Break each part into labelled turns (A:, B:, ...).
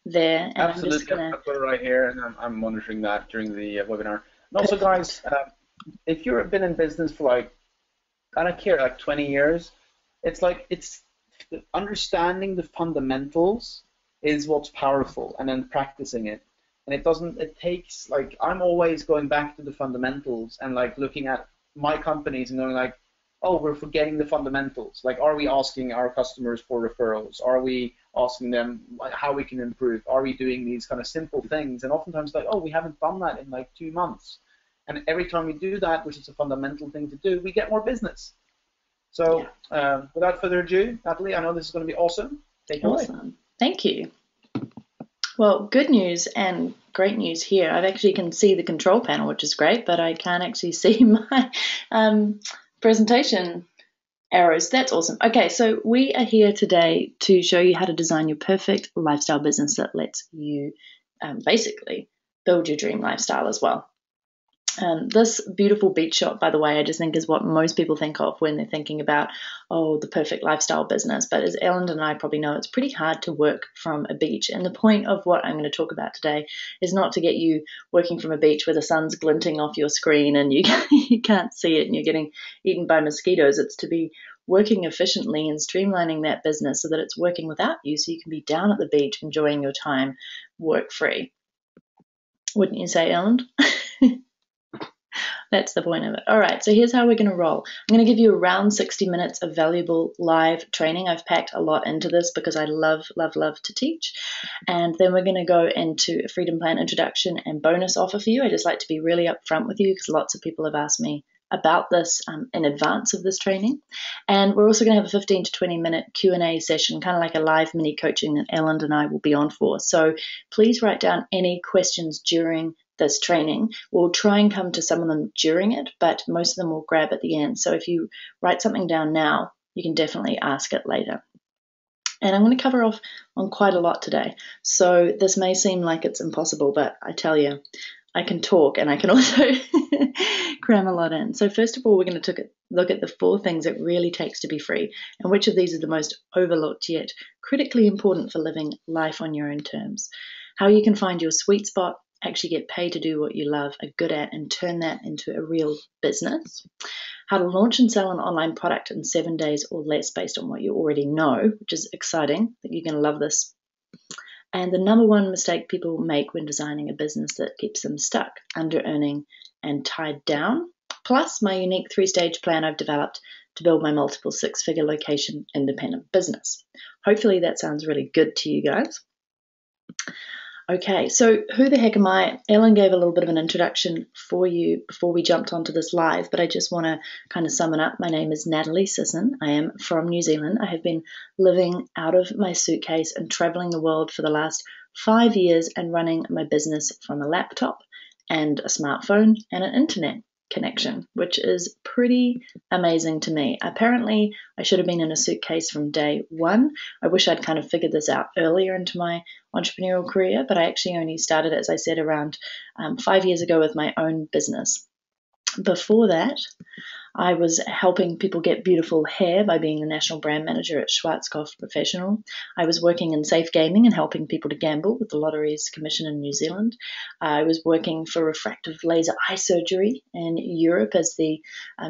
A: there, and I'm just
B: Absolutely.
A: gonna
B: I've got it right here, and I'm monitoring that during the webinar. And also,
A: perfect.
B: guys, if you've been in business for like, I don't care, like 20 years, it's understanding the fundamentals is what's powerful, and then practicing it. And it takes, like, I'm always going back to the fundamentals and like looking at my companies and going like, oh, we're forgetting the fundamentals. Like, are we asking our customers for referrals? Are we asking them like how we can improve? Are we doing these kind of simple things? And oftentimes like, oh, we haven't done that in like 2 months. And every time we do that, which is a fundamental thing to do, we get more business.
A: Yeah,
B: So without further ado, Natalie, I know this is going to be awesome. Take it away.
A: awesome. Thank you. Well, good news and great news here. I actually can see the control panel, which is great, but I can't actually see my um, presentation arrows. That's awesome. Okay, so we are here today to show you how to design your perfect lifestyle business that lets you basically build your dream lifestyle as well. This beautiful beach shop, by the way, I just think is what most people think of when they're thinking about, oh, the perfect lifestyle business. But as Ellen and I probably know, it's pretty hard to work from a beach. And the point of what I'm going to talk about today is not to get you working from a beach where the sun's glinting off your screen and you can't see it and you're getting eaten by mosquitoes. It's to be working efficiently and streamlining that business so that it's working without you, so you can be down at the beach enjoying your time work free. Wouldn't you say, Ellen? That's the point of it. All right, so here's how we're going to roll. I'm going to give you around 60 minutes of valuable live training. I've packed a lot into this because I love, love, love to teach. And then we're going to go into a Freedom Plan introduction and bonus offer for you. I just like to be really upfront with you because lots of people have asked me about this in advance of this training. And we're also going to have a 15 to 20 minute Q&A session, kind of like a live mini coaching that Ellen and I will be on for. So please write down any questions during this training. We'll try and come to some of them during it, but most of them will grab at the end. So if you write something down now, you can definitely ask it later. And I'm going to cover off on quite a lot today. So this may seem like it's impossible, but I tell you, I can talk and I can also cram a lot in. So first of all, we're going to look at the 4 things it really takes to be free and which of these are the most overlooked yet critically important for living life on your own terms. How you can find your sweet spot, actually get paid to do what you love, are good at, and turn that into a real business. How to launch and sell an online product in 7 days or less based on what you already know, which is exciting. I think you're going to love this. And the number one mistake people make when designing a business that keeps them stuck, under earning, and tied down. Plus, my unique 3-stage plan I've developed to build my multiple 6-figure location independent business. Hopefully that sounds really good to you guys. Okay, so who the heck am I? Ellen gave a little bit of an introduction for you before we jumped onto this live, but I just want to kind of sum it up. My name is Natalie Sisson. I am from New Zealand. I have been living out of my suitcase and traveling the world for the last 5 years and running my business from a laptop and a smartphone and an internet connection, which is pretty amazing to me. Apparently, I should have been in a suitcase from day one. I wish I'd kind of figured this out earlier into my entrepreneurial career, but I actually only started, as I said, around 5 years ago with my own business. Before that, I was helping people get beautiful hair by being the national brand manager at Schwarzkopf Professional. I was working in safe gaming and helping people to gamble with the Lotteries Commission in New Zealand. I was working for refractive laser eye surgery in Europe as the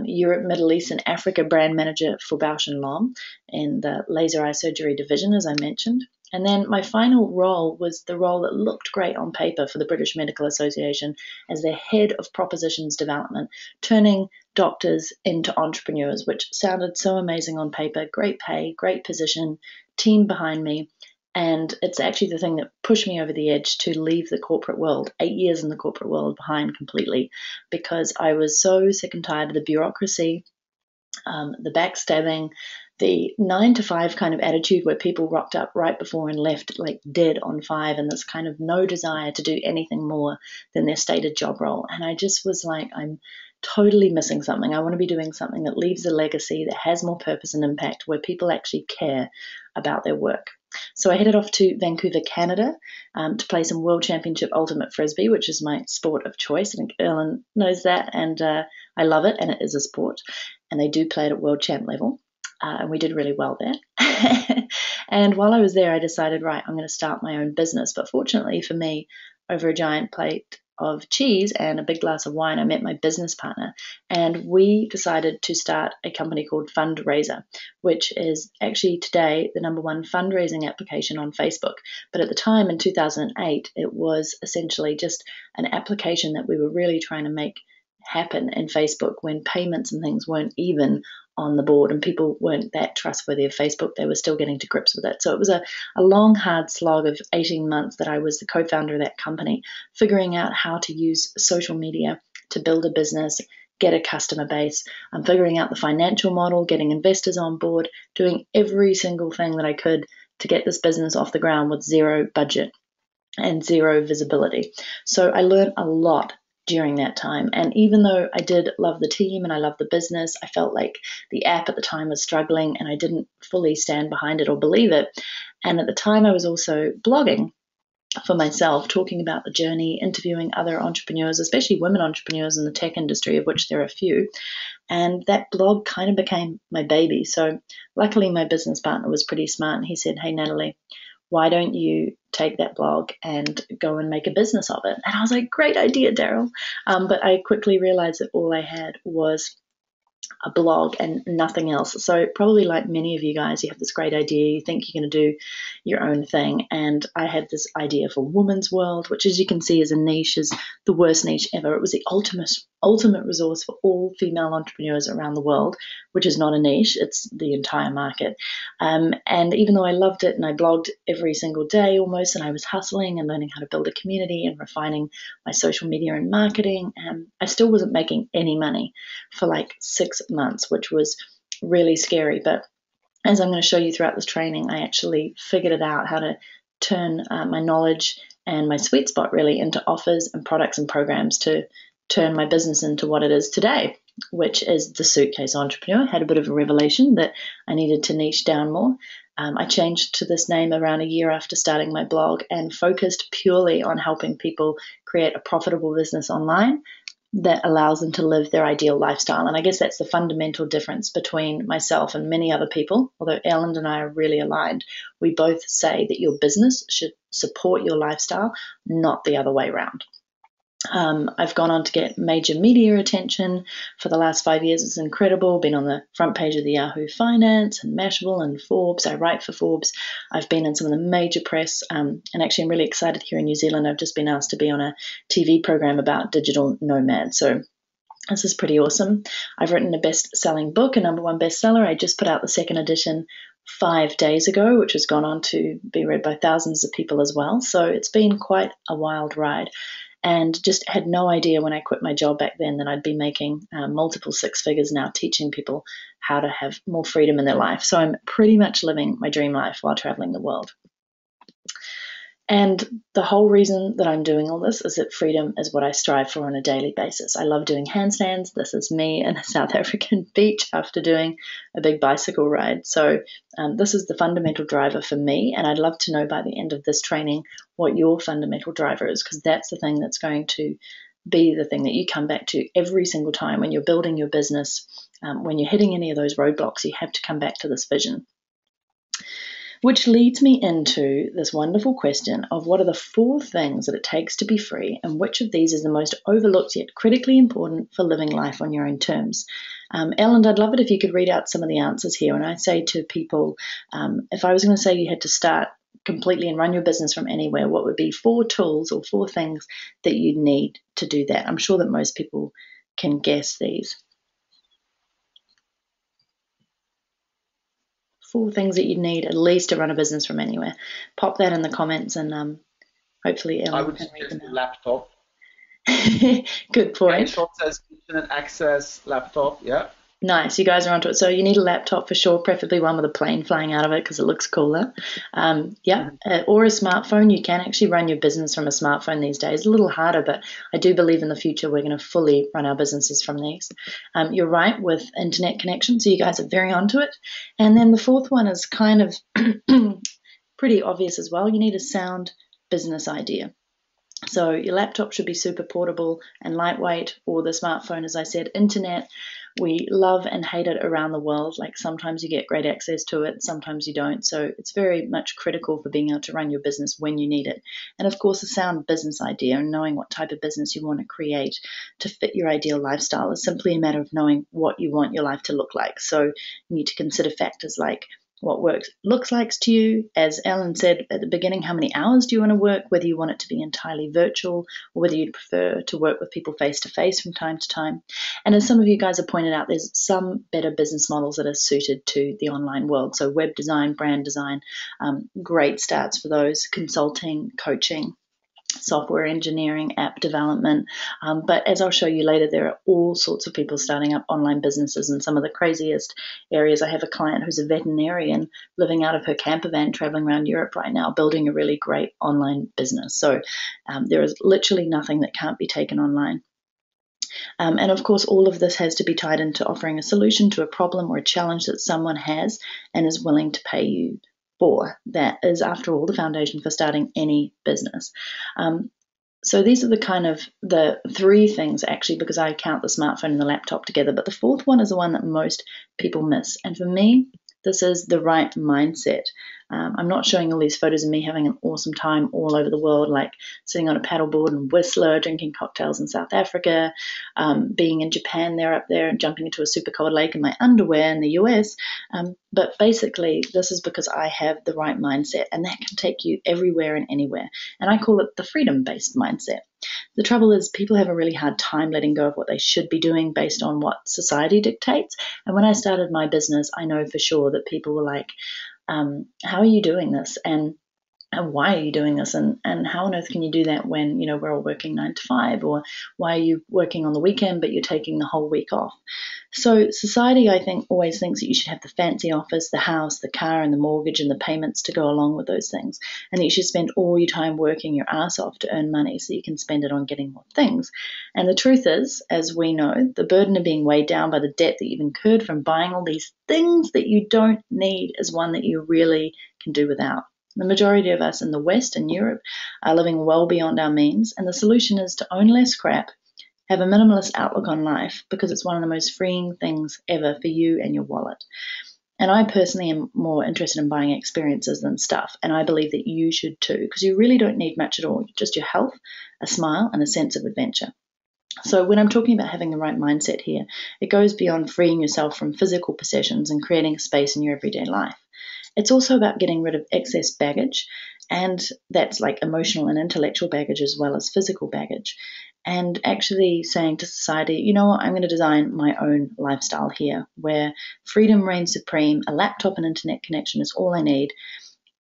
A: Europe, Middle East and Africa brand manager for Bausch& Lomb in the laser eye surgery division, as I mentioned. And then my final role was the role that looked great on paper for the British Medical Association as their head of propositions development, turning doctors into entrepreneurs, which sounded so amazing on paper. Great pay, great position, team behind me. And it's actually the thing that pushed me over the edge to leave the corporate world, 8 years in the corporate world behind completely, because I was so sick and tired of the bureaucracy, the backstabbing, the 9 to 5 kind of attitude where people rocked up right before and left like dead on 5, and this kind of no desire to do anything more than their stated job role. And I just was like, I'm totally missing something. I want to be doing something that leaves a legacy, that has more purpose and impact, where people actually care about their work. So I headed off to Vancouver, Canada, to play some World Championship Ultimate Frisbee, which is my sport of choice. I think Ellen knows that, and I love it, and it is a sport, and they do play it at World Champ level. and we did really well there. And while I was there, I decided, right, I'm going to start my own business. But fortunately for me, over a giant plate of cheese and a big glass of wine, I met my business partner, and we decided to start a company called Fundraiser, which is actually today the #1 fundraising application on Facebook. But at the time in 2008, it was essentially just an application that we were really trying to make happen in Facebook when payments and things weren't even on the board and people weren't that trustworthy of Facebook. They were still getting to grips with it. So it was a long, hard slog of 18 months that I was the co-founder of that company, figuring out how to use social media to build a business, get a customer base, figuring out the financial model, getting investors on board, doing every single thing that I could to get this business off the ground with zero budget and zero visibility. So I learned a lot during that time. And even though I did love the team and I loved the business, I felt like the app at the time was struggling and I didn't fully stand behind it or believe it. And at the time, I was also blogging for myself, talking about the journey, interviewing other entrepreneurs, especially women entrepreneurs in the tech industry, of which there are a few. And that blog kind of became my baby. So luckily, my business partner was pretty smart and he said, "Hey, Natalie, why don't you take that blog and go and make a business of it?" And I was like, "Great idea, Daryl." But I quickly realized that all I had was a blog and nothing else. So probably like many of you guys, you have this great idea, you think you're going to do your own thing. And I had this idea for Woman's World, which as you can see is a niche, is the worst niche ever. It was the ultimate resource for all female entrepreneurs around the world, which is not a niche, it's the entire market. And even though I loved it and I blogged every single day almost, and I was hustling and learning how to build a community and refining my social media and marketing, I still wasn't making any money for like 6 months, which was really scary. But as I'm going to show you throughout this training, I actually figured it out how to turn my knowledge and my sweet spot really into offers and products and programs to turn my business into what it is today, which is the Suitcase Entrepreneur. I had a bit of a revelation that I needed to niche down more. I changed to this name around a year after starting my blog and focused purely on helping people create a profitable business online that allows them to live their ideal lifestyle. And I guess that's the fundamental difference between myself and many other people. Although Ellen and I are really aligned, we both say that your business should support your lifestyle, not the other way around. I've gone on to get major media attention for the last 5 years. It's incredible. Been on the front page of the Yahoo Finance and Mashable and Forbes. I write for Forbes. I've been in some of the major press, and actually I'm really excited here in New Zealand. I've just been asked to be on a TV program about digital nomads. So this is pretty awesome. I've written a best-selling book, a #1 bestseller. I just put out the second edition 5 days ago, which has gone on to be read by thousands of people as well. So it's been quite a wild ride. And just had no idea when I quit my job back then that I'd be making multiple 6 figures now teaching people how to have more freedom in their life. So I'm pretty much living my dream life while traveling the world. And the whole reason that I'm doing all this is that freedom is what I strive for on a daily basis. I love doing handstands. This is me in a South African beach after doing a big bicycle ride. So this is the fundamental driver for me. And I'd love to know by the end of this training what your fundamental driver is, because that's the thing that's going to be the thing that you come back to every single time when you're building your business. When you're hitting any of those roadblocks, you have to come back to this vision. Which leads me into this wonderful question of what are the 4 things that it takes to be free, and which of these is the most overlooked yet critically important for living life on your own terms. Ellen, I'd love it if you could read out some of the answers here. And I say to people, if I was going to say you had to start completely and run your business from anywhere, what would be 4 tools or 4 things that you need to do that? I'm sure that most people can guess these. 4 things that you need at least to run a business from anywhere. Pop that in the comments and hopefully Ellen
B: I would
A: can read
B: suggest
A: them
B: a laptop.
A: Good point.
B: Short says internet access laptop. Yeah.
A: Nice. You guys are onto it. So you need a laptop for sure, preferably one with a plane flying out of it because it looks cooler. Or a smartphone. You can actually run your business from a smartphone these days. A little harder, but I do believe in the future we're going to fully run our businesses from these. You're right with internet connection, so you guys are very onto it. And then the 4th one is kind of pretty obvious as well. You need a sound business idea. So your laptop should be super portable and lightweight, or the smartphone, as I said, internet. We love and hate it around the world. Like sometimes you get great access to it, sometimes you don't. So it's very much critical for being able to run your business when you need it. And of course, a sound business idea and knowing what type of business you want to create to fit your ideal lifestyle is simply a matter of knowing what you want your life to look like. So you need to consider factors like what work looks like to you. As Ellen said at the beginning, how many hours do you want to work, whether you want it to be entirely virtual or whether you'd prefer to work with people face to face from time to time. And as some of you guys have pointed out, there's some better business models that are suited to the online world. So web design, brand design, great starts for those, consulting, coaching, software engineering, app development. But as I'll show you later, there are all sorts of people starting up online businesses in some of the craziest areas. I have a client who's a veterinarian living out of her camper van, traveling around Europe right now, building a really great online business. So there is literally nothing that can't be taken online. And of course, all of this has to be tied into offering a solution to a problem or a challenge that someone has and is willing to pay you for. That is, after all, the foundation for starting any business. So these are the three things, actually, because I count the smartphone and the laptop together. But the fourth one is the one that most people miss. And for me, this is the right mindset. I'm not showing all these photos of me having an awesome time all over the world, like sitting on a paddleboard in Whistler, drinking cocktails in South Africa, being in Japan, they're up there, and jumping into a super cold lake in my underwear in the US. But basically, this is because I have the right mindset, and that can take you everywhere and anywhere. And I call it the freedom-based mindset. The trouble is people have a really hard time letting go of what they should be doing based on what society dictates. And when I started my business, I know for sure that people were like, how are you doing this? And why are you doing this? And how on earth can you do that when, we're all working 9 to 5? Or why are you working on the weekend, but you're taking the whole week off? So society, I think, always thinks that you should have the fancy office, the house, the car, and the mortgage and the payments to go along with those things. And that you should spend all your time working your ass off to earn money so you can spend it on getting more things. And the truth is, as we know, the burden of being weighed down by the debt that you've incurred from buying all these things that you don't need is one that you really can do without. The majority of us in the West and Europe are living well beyond our means, and the solution is to own less crap, have a minimalist outlook on life, because it's one of the most freeing things ever for you and your wallet. And I personally am more interested in buying experiences than stuff, and I believe that you should too, because you really don't need much at all, just your health, a smile, and a sense of adventure. So when I'm talking about having the right mindset here, it goes beyond freeing yourself from physical possessions and creating a space in your everyday life. It's also about getting rid of excess baggage, and that's like emotional and intellectual baggage as well as physical baggage, and actually saying to society, you know what, I'm going to design my own lifestyle here where freedom reigns supreme, a laptop and internet connection is all I need.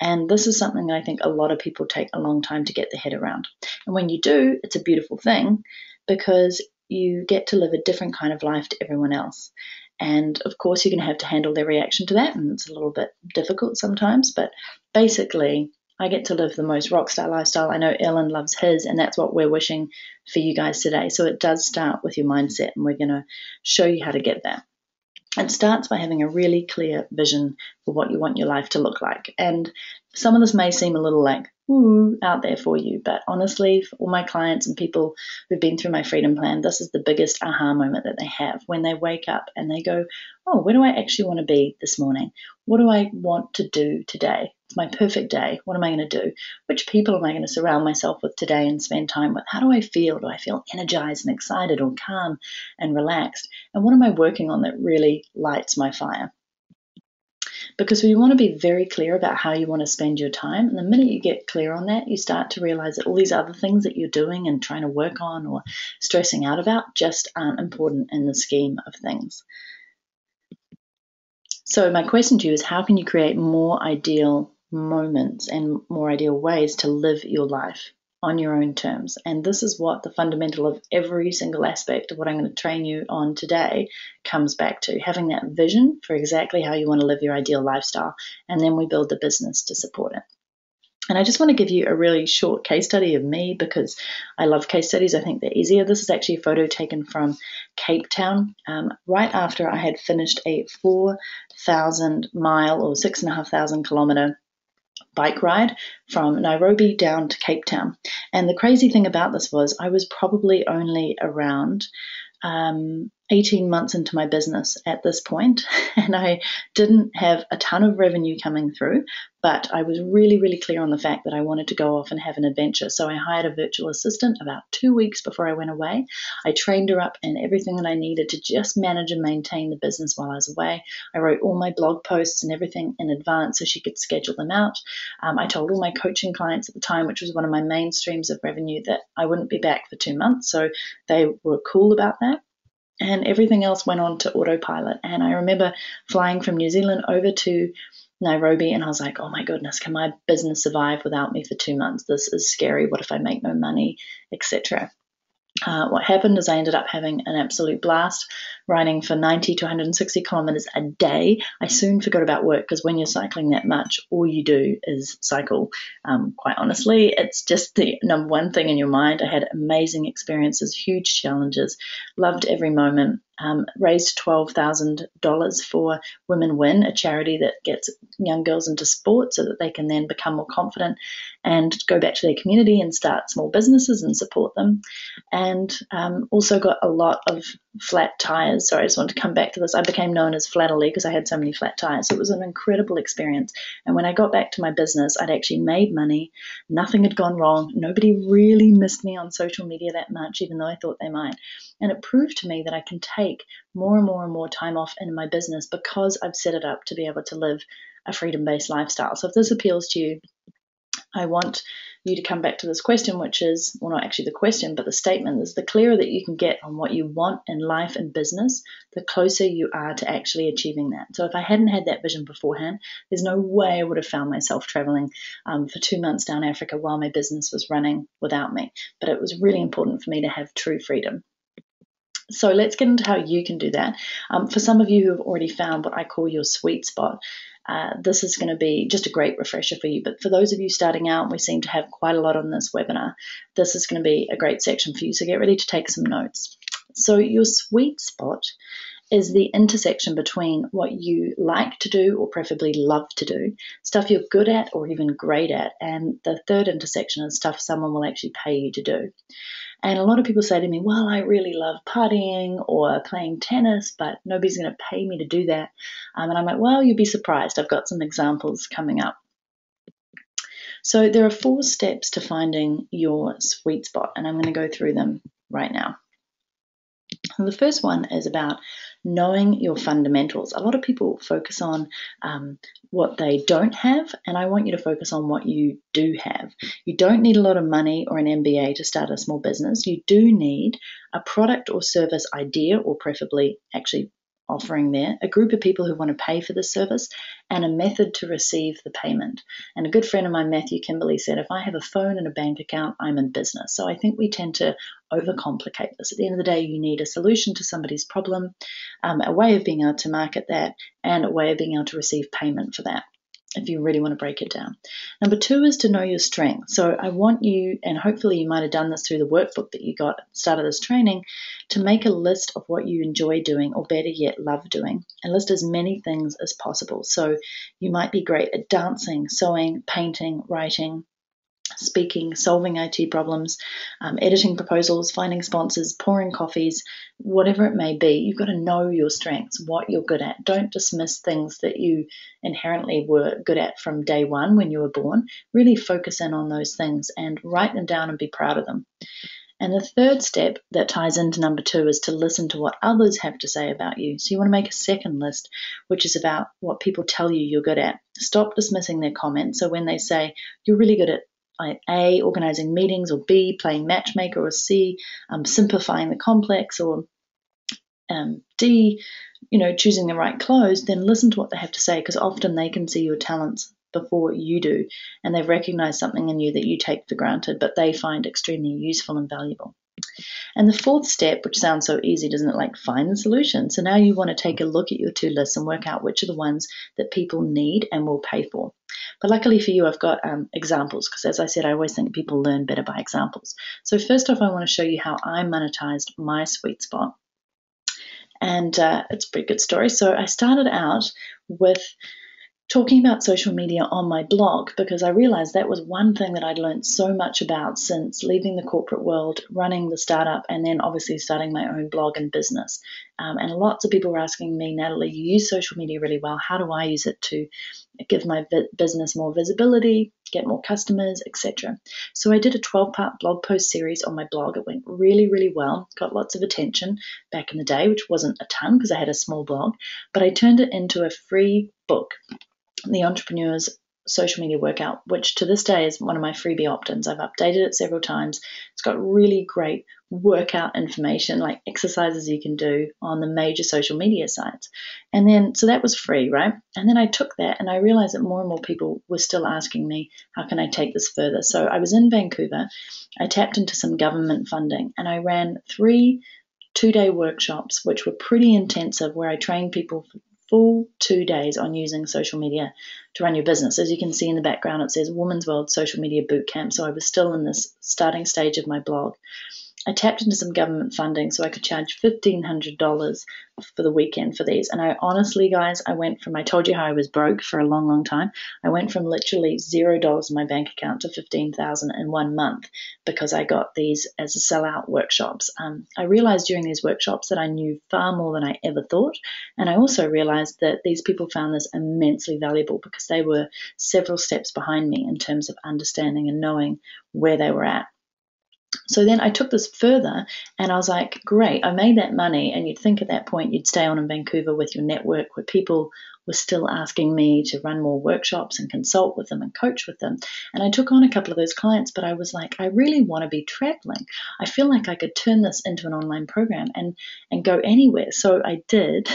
A: And this is something that I think a lot of people take a long time to get their head around. And when you do, it's a beautiful thing because you get to live a different kind of life to everyone else. And of course, you're going to have to handle their reaction to that, and it's a little bit difficult sometimes. But basically, I get to live the most rock star lifestyle. I know Ellen loves his, and that's what we're wishing for you guys today. So it does start with your mindset, and we're going to show you how to get there. It starts by having a really clear vision for what you want your life to look like. And some of this may seem a little like, ooh, out there for you. But honestly, for all my clients and people who've been through my freedom plan, this is the biggest aha moment that they have when they wake up and they go, oh, where do I actually want to be this morning? What do I want to do today? It's my perfect day. What am I going to do? Which people am I going to surround myself with today and spend time with? How do I feel? Do I feel energized and excited or calm and relaxed? And what am I working on that really lights my fire? Because we want to be very clear about how you want to spend your time. And the minute you get clear on that, you start to realize that all these other things that you're doing and trying to work on or stressing out about just aren't important in the scheme of things. So my question to you is, how can you create more ideal moments and more ideal ways to live your life on your own terms? And this is what the fundamental of every single aspect of what I'm going to train you on today comes back to, having that vision for exactly how you want to live your ideal lifestyle. And then we build the business to support it. And I just want to give you a really short case study of me because I love case studies. I think they're easier. This is actually a photo taken from Cape Town right after I had finished a 4,000 mile or 6,500 kilometer bike ride from Nairobi down to Cape Town. And the crazy thing about this was I was probably only around 18 months into my business at this point, and I didn't have a ton of revenue coming through, but I was really, really clear on the fact that I wanted to go off and have an adventure. So I hired a virtual assistant about 2 weeks before I went away. I trained her up in everything that I needed to just manage and maintain the business while I was away. I wrote all my blog posts and everything in advance so she could schedule them out. I told all my coaching clients at the time, which was one of my main streams of revenue, that I wouldn't be back for 2 months. So they were cool about that. And everything else went on to autopilot. And I remember flying from New Zealand over to Nairobi, and I was like, oh my goodness, can my business survive without me for 2 months? This is scary. What if I make no money, etc. What happened is I ended up having an absolute blast, riding for 90 to 160 kilometers a day. I soon forgot about work because when you're cycling that much, all you do is cycle. Quite honestly, it's just the number one thing in your mind. I had amazing experiences, huge challenges, loved every moment. Raised $12,000 for Women Win, a charity that gets young girls into sport so that they can then become more confident and go back to their community and start small businesses and support them. And also got a lot of flat tires. Sorry, I just want to come back to this. I became known as Flatterly because I had so many flat tires. So it was an incredible experience. And when I got back to my business, I'd actually made money. Nothing had gone wrong. Nobody really missed me on social media that much, even though I thought they might. And it proved to me that I can take more and more and more time off in my business because I've set it up to be able to live a freedom-based lifestyle. So if this appeals to you, I want you to come back to this question, which is, well, not actually the question, but the statement is: the clearer that you can get on what you want in life and business, the closer you are to actually achieving that. So if I hadn't had that vision beforehand, there's no way I would have found myself traveling for 2 months down Africa while my business was running without me. But it was really important for me to have true freedom. So let's get into how you can do that. For some of you who have already found what I call your sweet spot, this is going to be just a great refresher for you. But for those of you starting out, we seem to have quite a lot on this webinar, this is going to be a great section for you. So get ready to take some notes. So your sweet spot is the intersection between what you like to do or preferably love to do, stuff you're good at or even great at, and the third intersection is stuff someone will actually pay you to do. And a lot of people say to me, well, I really love partying or playing tennis, but nobody's going to pay me to do that. And I'm like, well, you'd be surprised. I've got some examples coming up. So there are 4 steps to finding your sweet spot, and I'm going to go through them right now. And the first one is about knowing your fundamentals. A lot of people focus on what they don't have, and I want you to focus on what you do have. You don't need a lot of money or an MBA to start a small business. You do need a product or service idea, or preferably actually offering there, a group of people who want to pay for the service, and a method to receive the payment. And a good friend of mine, Matthew Kimberley, said, if I have a phone and a bank account, I'm in business. So I think we tend to overcomplicate this. At the end of the day, you need a solution to somebody's problem, a way of being able to market that, and a way of being able to receive payment for that, if you really want to break it down. Number 2 is to know your strengths. So I want you, and hopefully you might have done this through the workbook that you got at the start of this training, to make a list of what you enjoy doing, or better yet, love doing, and list as many things as possible. So you might be great at dancing, sewing, painting, writing, speaking, solving IT problems, editing proposals, finding sponsors, pouring coffees, whatever it may be. You've got to know your strengths, what you're good at. Don't dismiss things that you inherently were good at from day one when you were born. Really focus in on those things and write them down and be proud of them. And the third step that ties into number 2 is to listen to what others have to say about you. So you want to make a second list, which is about what people tell you you're good at. Stop dismissing their comments. So when they say you're really good at A, organizing meetings, or B, playing matchmaker, or C, simplifying the complex, or D, choosing the right clothes, then listen to what they have to say, because often they can see your talents before you do, and they've recognized something in you that you take for granted, but they find extremely useful and valuable. And the fourth step, which sounds so easy, doesn't it? Like, find the solution. So now you want to take a look at your 2 lists and work out which are the ones that people need and will pay for. But luckily for you, I've got examples, because as I said, I always think people learn better by examples. So first off, I want to show you how I monetized my sweet spot. And it's a pretty good story. So I started out with talking about social media on my blog, because I realized that was one thing that I'd learned so much about since leaving the corporate world, running the startup, and then obviously starting my own blog and business. And lots of people were asking me, Natalie, you use social media really well. How do I use it to give my business more visibility, get more customers, etc.? So I did a 12-part blog post series on my blog. It went really, really well, got lots of attention back in the day, which wasn't a ton because I had a small blog, but I turned it into a free book, The Entrepreneur's Social Media Workout, which to this day is one of my freebie opt-ins. I've updated it several times. It's got really great workout information, like exercises you can do on the major social media sites. And then, so that was free, right? And then I took that and I realized that more and more people were still asking me, how can I take this further? So I was in Vancouver. I tapped into some government funding and I ran 3 two-day workshops, which were pretty intensive, where I trained people for full 2 days on using social media to run your business. As you can see in the background, it says Women's World Social Media Bootcamp. So I was still in this starting stage of my blog. I tapped into some government funding so I could charge $1,500 for the weekend for these. And I honestly, guys, I told you how I was broke for a long, long time. I went from literally $0 in my bank account to $15,000 in 1 month because I got these as a sellout workshops. I realized during these workshops that I knew far more than I ever thought. And I also realized that these people found this immensely valuable because they were several steps behind me in terms of understanding and knowing where they were at. So then I took this further and I was like, great, I made that money. And you'd think at that point you'd stay on in Vancouver with your network where people were still asking me to run more workshops and consult with them and coach with them. And I took on a couple of those clients, but I was like, I really want to be traveling. I feel like I could turn this into an online program and go anywhere. So I did.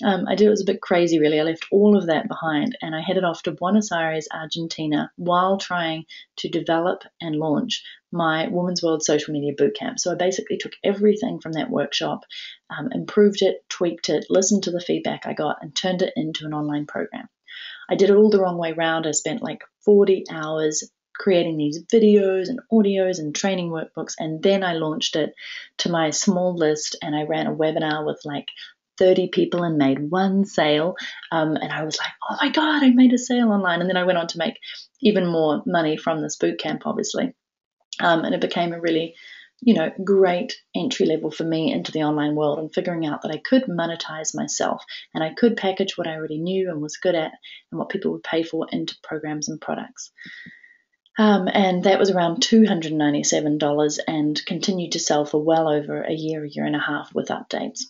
A: It was a bit crazy, really. I left all of that behind and I headed off to Buenos Aires, Argentina, while trying to develop and launch my Women's World Social Media Bootcamp. So I basically took everything from that workshop, improved it, tweaked it, listened to the feedback I got, and turned it into an online program. I did it all the wrong way around. I spent like 40 hours creating these videos and audios and training workbooks, and then I launched it to my small list, and I ran a webinar with like 30 people and made 1 sale. And I was like, oh my God, I made a sale online. And then I went on to make even more money from this bootcamp, obviously. And it became a really, great entry level for me into the online world and figuring out that I could monetize myself and I could package what I already knew and was good at and what people would pay for into programs and products. And that was around $297 and continued to sell for well over a year and a half with updates.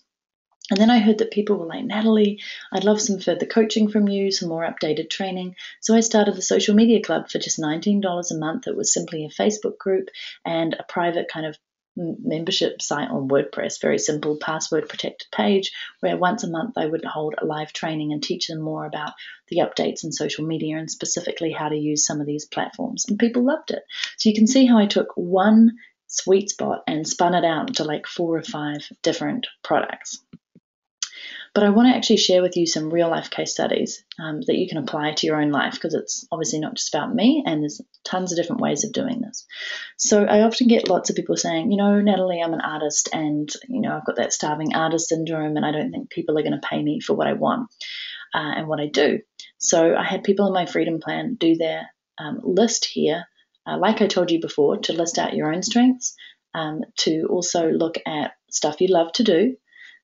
A: And then I heard that people were like, Natalie, I'd love some further coaching from you, some more updated training. So I started the Social Media Club for just $19 a month. It was simply a Facebook group and a private kind of membership site on WordPress, very simple password protected page where once a month I would hold a live training and teach them more about the updates in social media and specifically how to use some of these platforms. And people loved it. So you can see how I took one sweet spot and spun it out into like 4 or 5 different products. But I want to actually share with you some real life case studies that you can apply to your own life because it's obviously not just about me and there's tons of different ways of doing this. So I often get lots of people saying, Natalie, I'm an artist and, I've got that starving artist syndrome and I don't think people are going to pay me for what I want and what I do. So I had people in my Freedom Plan do their list here, like I told you before, to list out your own strengths, to also look at stuff you love to do,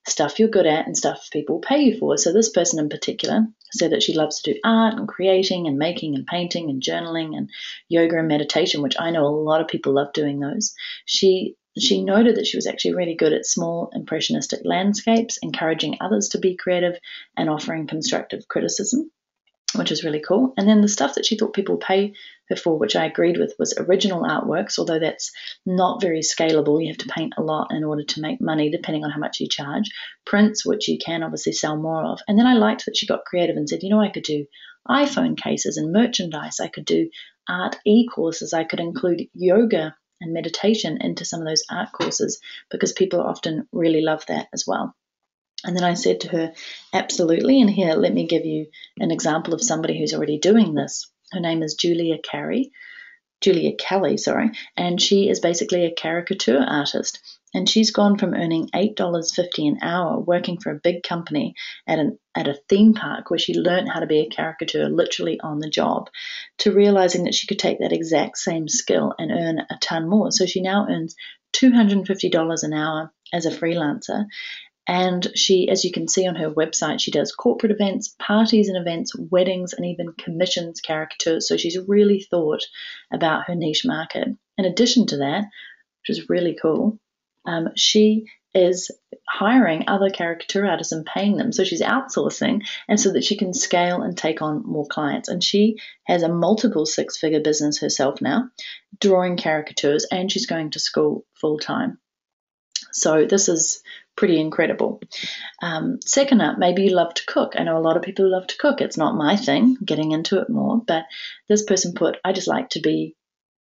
A: stuff you're good at and stuff people pay you for. So this person in particular said that she loves to do art and creating and making and painting and journaling and yoga and meditation, which I know a lot of people love doing those. She noted that she was actually really good at small impressionistic landscapes, encouraging others to be creative and offering constructive criticism, which is really cool. And then the stuff that she thought people pay her for, which I agreed with, was original artworks, although that's not very scalable. You have to paint a lot in order to make money, depending on how much you charge. Prints, which you can obviously sell more of. And then I liked that she got creative and said, I could do iPhone cases and merchandise. I could do art e-courses. I could include yoga and meditation into some of those art courses because people often really love that as well. And then I said to her, absolutely. And here, let me give you an example of somebody who's already doing this. Her name is Julia Carey. Julia Kelly, sorry, and she is basically a caricature artist. And she's gone from earning $8.50 an hour working for a big company at a theme park where she learned how to be a caricature literally on the job, to realizing that she could take that exact same skill and earn a ton more. So she now earns $250 an hour as a freelancer. And she, as you can see on her website, she does corporate events, parties and events, weddings, and even commissions caricatures. So she's really thought about her niche market. In addition to that, which is really cool, she is hiring other caricature artists and paying them. So she's outsourcing, and so that she can scale and take on more clients. And she has a multiple six-figure business herself now, drawing caricatures, and she's going to school full-time. So this is pretty incredible. Second up, maybe you love to cook. I know a lot of people love to cook. It's not my thing, getting into it more, but this person put, I just like to be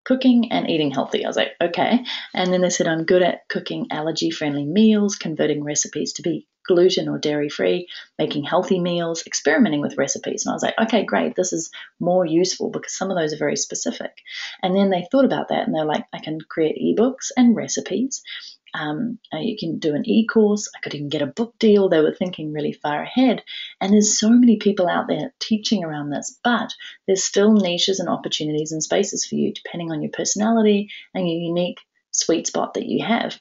A: cooking and eating healthy. I was like, okay. And then they said, I'm good at cooking allergy-friendly meals, converting recipes to be gluten or dairy-free, making healthy meals, experimenting with recipes. And I was like, okay, great. This is more useful because some of those are very specific. And then they thought about that and they're like, I can create ebooks and recipes. You can do an e-course. I could even get a book deal. They were thinking really far ahead. And there's so many people out there teaching around this, but there's still niches and opportunities and spaces for you depending on your personality and your unique sweet spot that you have.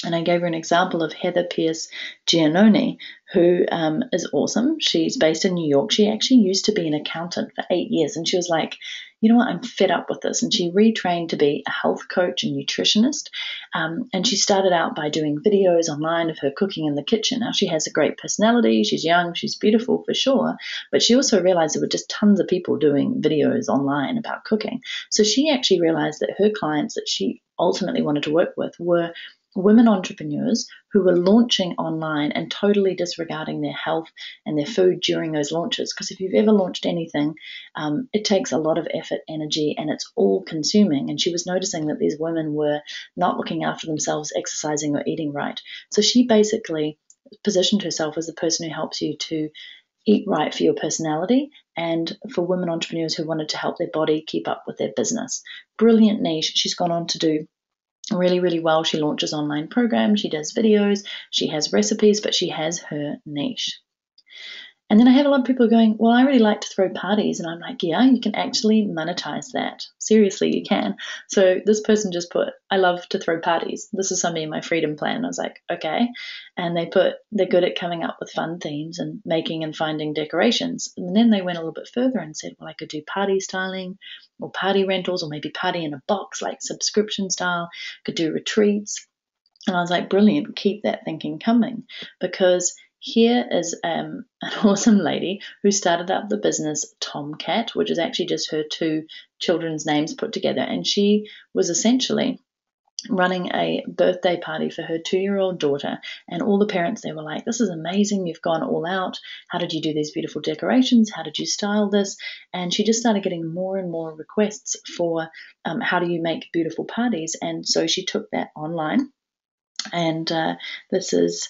A: And I gave her an example of Heather Pierce Giannone, who is awesome. She's based in New York. She actually used to be an accountant for 8 years. And she was like, you know what, I'm fed up with this. And she retrained to be a health coach and nutritionist. And she started out by doing videos online of her cooking in the kitchen. Now, she has a great personality. She's young. She's beautiful for sure. But she also realized there were just tons of people doing videos online about cooking. So she actually realized that her clients that she ultimately wanted to work with were women entrepreneurs who were launching online and totally disregarding their health and their food during those launches. Because if you've ever launched anything, it takes a lot of effort, energy, and it's all consuming. And she was noticing that these women were not looking after themselves, exercising or eating right. So she basically positioned herself as the person who helps you to eat right for your personality and for women entrepreneurs who wanted to help their body keep up with their business. Brilliant niche. She's gone on to do really, really well. She launches online programs, she does videos, she has recipes, but she has her niche. And then I have a lot of people going, well, I really like to throw parties. And I'm like, yeah, you can actually monetize that. Seriously, you can. So this person just put, I love to throw parties. This is something in my freedom plan. I was like, okay. And they put, they're good at coming up with fun themes and making and finding decorations. And then they went a little bit further and said, well, I could do party styling or party rentals or maybe party in a box, like subscription style, could do retreats. And I was like, brilliant, keep that thinking coming, because here is an awesome lady who started up the business Tomcat, which is actually just her two children's names put together. And she was essentially running a birthday party for her 2-year-old daughter. And all the parents, they were like, this is amazing. You've gone all out. How did you do these beautiful decorations? How did you style this? And she just started getting more and more requests for how do you make beautiful parties? And so she took that online. And this is...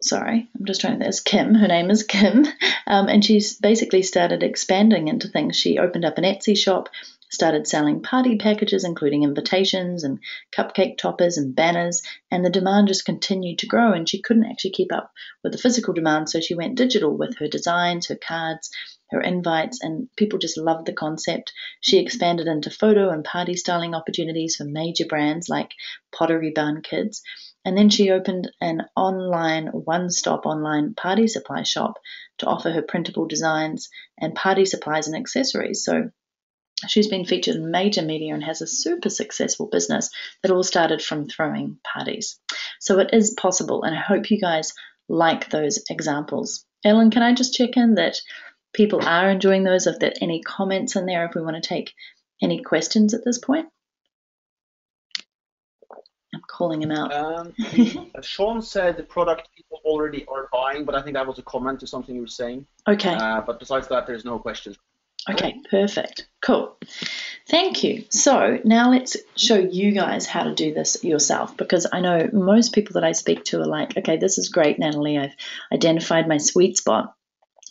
A: Sorry, I'm just trying to. There's Kim. Her name is Kim. And she's basically started expanding into things. She opened up an Etsy shop, started selling party packages, including invitations and cupcake toppers and banners. And the demand just continued to grow. And she couldn't actually keep up with the physical demand. So she went digital with her designs, her cards, her invites, and people just loved the concept. She expanded into photo and party styling opportunities for major brands like Pottery Barn Kids. And then she opened an online, one-stop online party supply shop to offer her printable designs and party supplies and accessories. So she's been featured in major media and has a super successful business that all started from throwing parties. So it is possible, and I hope you guys like those examples. Ellen, can I just check in that people are enjoying those? If there are any comments in there, if we want to take any questions at this point? I'm calling him out.
B: Sean said the product people already are buying, but I think that was a comment to something you were saying.
A: Okay.
B: But besides that, there's no questions.
A: Okay, perfect. Cool. Thank you. So now let's show you guys how to do this yourself, because I know most people that I speak to are like, okay, this is great, Natalie. I've identified my sweet spot.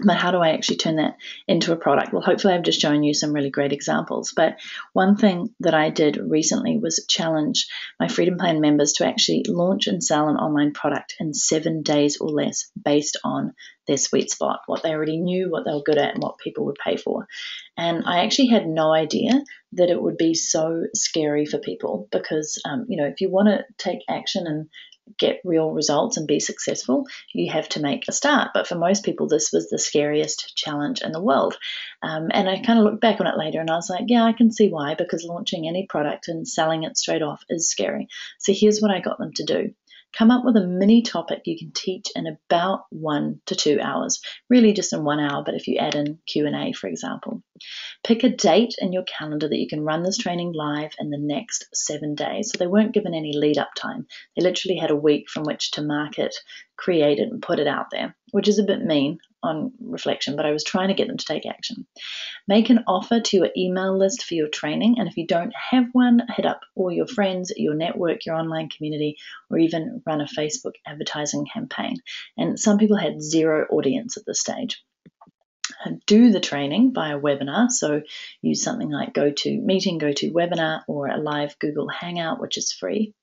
A: But how do I actually turn that into a product? Well, hopefully I've just shown you some really great examples. But one thing that I did recently was challenge my Freedom Plan members to actually launch and sell an online product in 7 days or less based on their sweet spot, what they already knew, what they were good at, and what people would pay for. And I actually had no idea that it would be so scary for people because, if you want to take action and get real results and be successful, you have to make a start. But for most people, this was the scariest challenge in the world. And I kind of looked back on it later and I was like, yeah, I can see why, because launching any product and selling it straight off is scary. So here's what I got them to do. Come up with a mini topic you can teach in about 1 to 2 hours, really just in 1 hour, but if you add in Q&A, for example. Pick a date in your calendar that you can run this training live in the next 7 days. So they weren't given any lead up time. They literally had a week from which to market, create it, and put it out there, which is a bit mean on reflection, but I was trying to get them to take action. Make an offer to your email list for your training, and if you don't have one, hit up all your friends, your network, your online community, or even run a Facebook advertising campaign. And some people had zero audience at this stage. Do the training via webinar, so use something like GoToMeeting, GoToWebinar, or a live Google Hangout, which is free,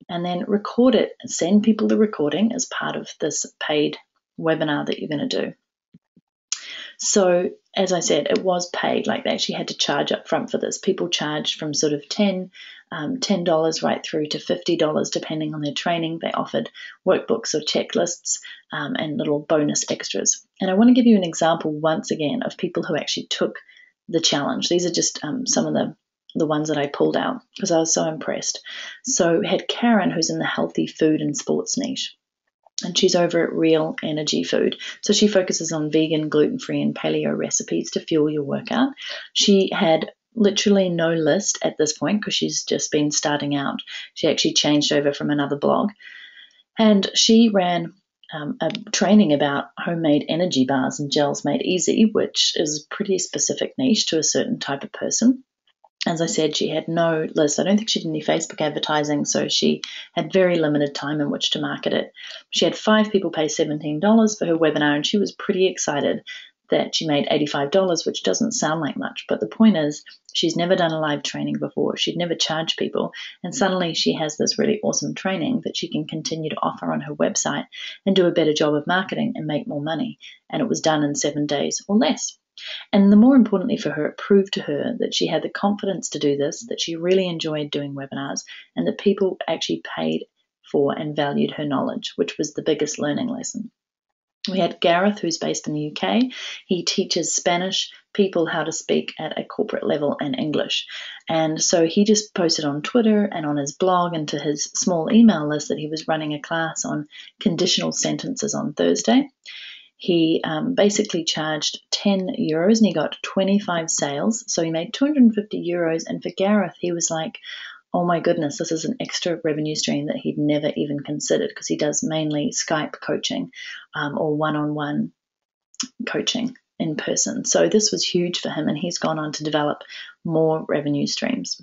A: and then record it and send people the recording as part of this paid webinar that you're going to do. So as I said, it was paid, like they actually had to charge up front for this. People charged from sort of $10 right through to $50 depending on their training. They offered workbooks or checklists and little bonus extras. And I want to give you an example once again of people who actually took the challenge. These are just some of the ones that I pulled out because I was so impressed. So we had Karen, who's in the healthy food and sports niche. And she's over at Real Energy Food. So she focuses on vegan, gluten-free, and paleo recipes to fuel your workout. She had literally no list at this point because she's just been starting out. She actually changed over from another blog. And she ran a training about homemade energy bars and gels made easy, which is a pretty specific niche to a certain type of person. As I said, she had no list. I don't think she did any Facebook advertising, so she had very limited time in which to market it. She had 5 people pay $17 for her webinar, and she was pretty excited that she made $85, which doesn't sound like much. But the point is, she's never done a live training before. She'd never charged people, and suddenly she has this really awesome training that she can continue to offer on her website and do a better job of marketing and make more money. And it was done in 7 days or less. And the more importantly for her, it proved to her that she had the confidence to do this, that she really enjoyed doing webinars, and that people actually paid for and valued her knowledge, which was the biggest learning lesson. We had Gareth, who's based in the UK. He teaches Spanish people how to speak at a corporate level in English. And so he just posted on Twitter and on his blog and to his small email list that he was running a class on conditional sentences on Thursday. He basically charged €10 and he got 25 sales. So he made €250. And for Gareth, he was like, oh my goodness, this is an extra revenue stream that he'd never even considered because he does mainly Skype coaching or one-on-one coaching in person. So this was huge for him, and he's gone on to develop more revenue streams.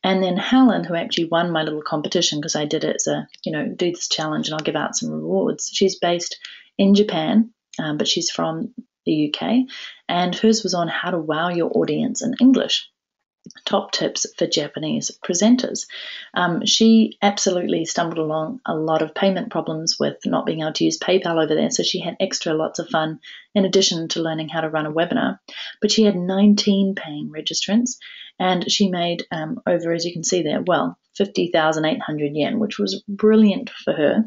A: And then Helen, who actually won my little competition because I did it as a, do this challenge and I'll give out some rewards. She's based in Japan, but she's from the UK, and hers was on how to wow your audience in English. Top tips for Japanese presenters. She absolutely stumbled along a lot of payment problems with not being able to use PayPal over there, so she had extra lots of fun in addition to learning how to run a webinar. But she had 19 paying registrants, and she made over, as you can see there, 50,800 yen, which was brilliant for her,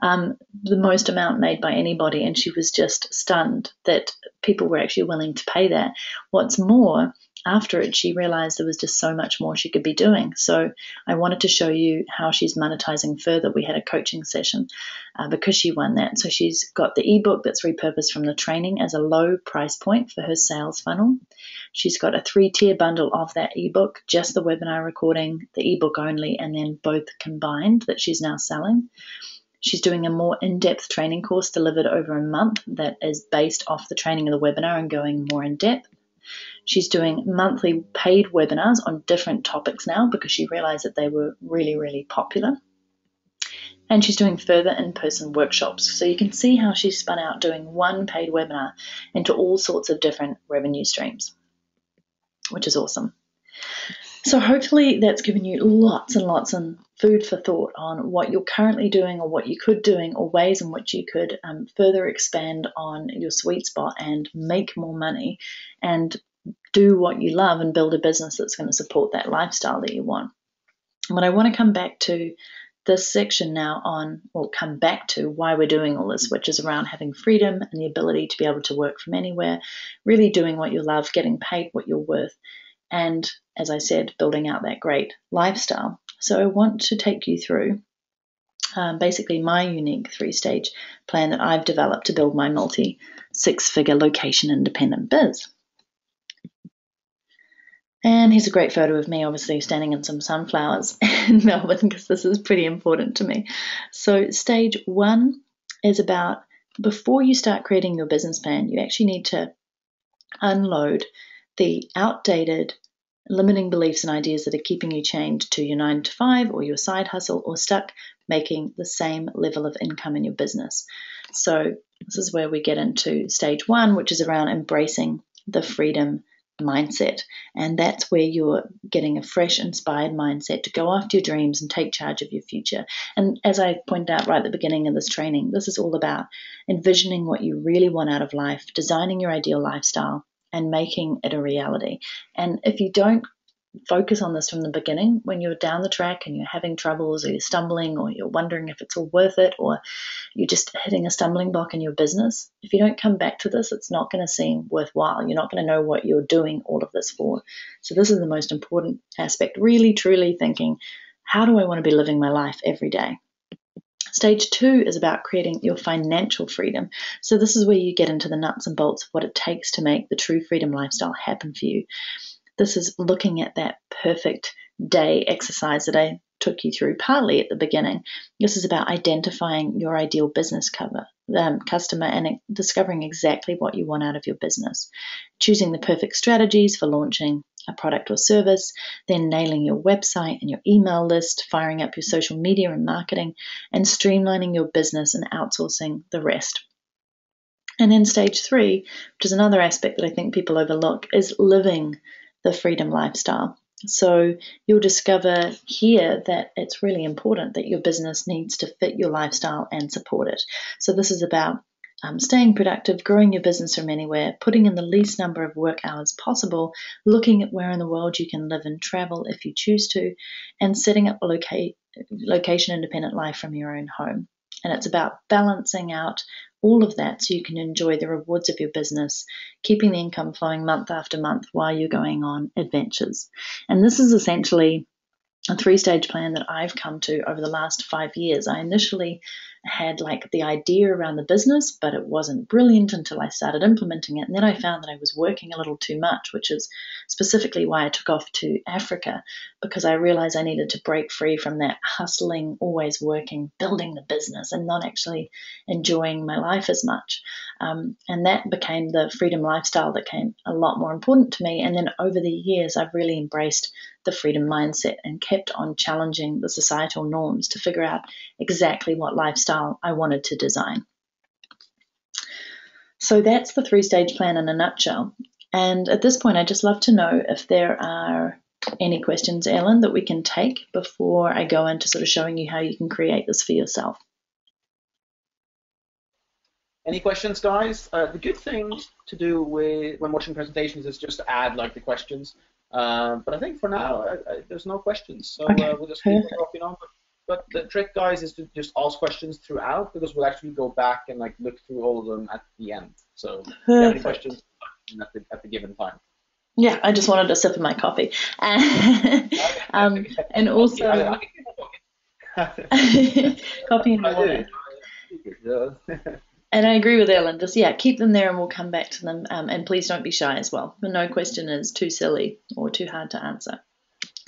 A: the most amount made by anybody, and she was just stunned that people were actually willing to pay that. What's more, after it, she realized there was just so much more she could be doing. So I wanted to show you how she's monetizing further. We had a coaching session because she won that. So she's got the ebook that's repurposed from the training as a low price point for her sales funnel. She's got a 3-tier bundle of that ebook, just the webinar recording, the ebook only, and then both combined that she's now selling. She's doing a more in-depth training course delivered over a month that is based off the training of the webinar and going more in depth. She's doing monthly paid webinars on different topics now because she realized that they were really, really popular. And she's doing further in-person workshops. So you can see how she spun out doing one paid webinar into all sorts of different revenue streams, which is awesome. So hopefully that's given you lots and lots of food for thought on what you're currently doing or what you could doing or ways in which you could further expand on your sweet spot and make more money and do what you love and build a business that's going to support that lifestyle that you want. But I want to come back to this section now on, or come back to why we're doing all this, which is around having freedom and the ability to be able to work from anywhere, really doing what you love, getting paid what you're worth, and, as I said, building out that great lifestyle. So I want to take you through basically my unique 3-stage plan that I've developed to build my multi-6-figure location independent biz. And here's a great photo of me, obviously, standing in some sunflowers in Melbourne, because this is pretty important to me. So stage 1 is about, before you start creating your business plan, you actually need to unload the outdated limiting beliefs and ideas that are keeping you chained to your 9-to-5 or your side hustle, or stuck making the same level of income in your business. So this is where we get into stage 1, which is around embracing the freedom mindset. And that's where you're getting a fresh, inspired mindset to go after your dreams and take charge of your future. And as I pointed out right at the beginning of this training, this is all about envisioning what you really want out of life, designing your ideal lifestyle, and making it a reality. And if you don't focus on this from the beginning, when you're down the track and you're having troubles, or you're stumbling, or you're wondering if it's all worth it, or you're just hitting a stumbling block in your business, if you don't come back to this, it's not going to seem worthwhile. You're not going to know what you're doing all of this for. So this is the most important aspect, really truly thinking, how do I want to be living my life every day? Stage 2 is about creating your financial freedom. So this is where you get into the nuts and bolts of what it takes to make the true freedom lifestyle happen for you. This is looking at that perfect day exercise that I took you through partly at the beginning. This is about identifying your ideal business customer and discovering exactly what you want out of your business. Choosing the perfect strategies for launching a product or service, then nailing your website and your email list, firing up your social media and marketing, and streamlining your business and outsourcing the rest. And then stage 3, which is another aspect that I think people overlook, is living the freedom lifestyle. So you'll discover here that it's really important that your business needs to fit your lifestyle and support it. So this is about staying productive, growing your business from anywhere, putting in the least number of work hours possible, looking at where in the world you can live and travel if you choose to, and setting up a location independent life from your own home. And it's about balancing out all of that so you can enjoy the rewards of your business, keeping the income flowing month after month while you're going on adventures. And this is essentially a 3-stage plan that I've come to over the last 5 years. I initially had like the idea around the business, but it wasn't brilliant until I started implementing it. And then I found that I was working a little too much, which is specifically why I took off to Africa, because I realized I needed to break free from that hustling, always working, building the business, and not actually enjoying my life as much. And that became the freedom lifestyle that came a lot more important to me. And then over the years, I've really embraced the freedom mindset and kept on challenging the societal norms to figure out exactly what lifestyle I wanted to design. So that's the 3-stage plan in a nutshell. And at this point, I'd just love to know if there are any questions, Ellen, that we can take before I go into sort of showing you how you can create this for yourself.
B: Any questions, guys? The good thing to do when watching presentations is just to add like the questions. But I think for now, there's no questions. So
A: Okay,
B: we'll just keep walking on. But the trick, guys, is to just ask questions throughout, because we'll actually go back and like look through all of them at the end. So if you have any questions at the given time.
A: Yeah, I just wanted a sip of my coffee. And also coffee and water. And I agree with Ellen, just keep them there and we'll come back to them. And please don't be shy as well. No question is too silly or too hard to answer.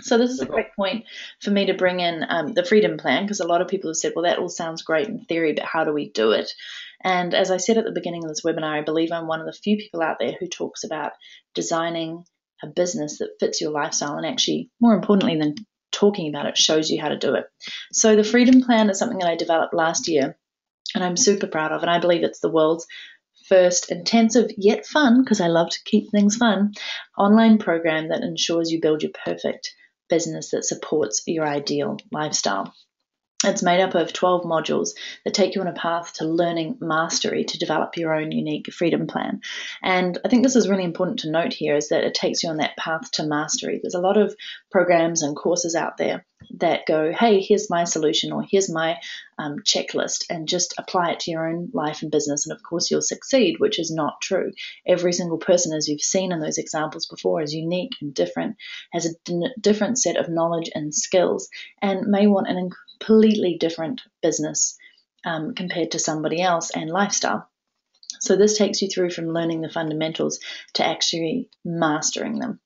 A: So this is a great point for me to bring in the freedom plan, because a lot of people have said, well, that all sounds great in theory, but how do we do it? And as I said at the beginning of this webinar, I believe I'm one of the few people out there who talks about designing a business that fits your lifestyle, and actually, more importantly than talking about it shows you how to do it. So the Freedom Plan is something that I developed last year, and I'm super proud of, and I believe it's the world's first intensive yet fun, because I love to keep things fun, online program that ensures you build your perfect business that supports your ideal lifestyle. It's made up of 12 modules that take you on a path to learning mastery to develop your own unique freedom plan. And I think this is really important to note here, is that it takes you on that path to mastery. There's a lot of programs and courses out there that go, hey, here's my solution, or here's my checklist, and just apply it to your own life and business. And of course, you'll succeed, which is not true. Every single person, as you've seen in those examples before, is unique and different, has a different set of knowledge and skills, and may want an completely different business compared to somebody else and lifestyle. So this takes you through from learning the fundamentals to actually mastering them.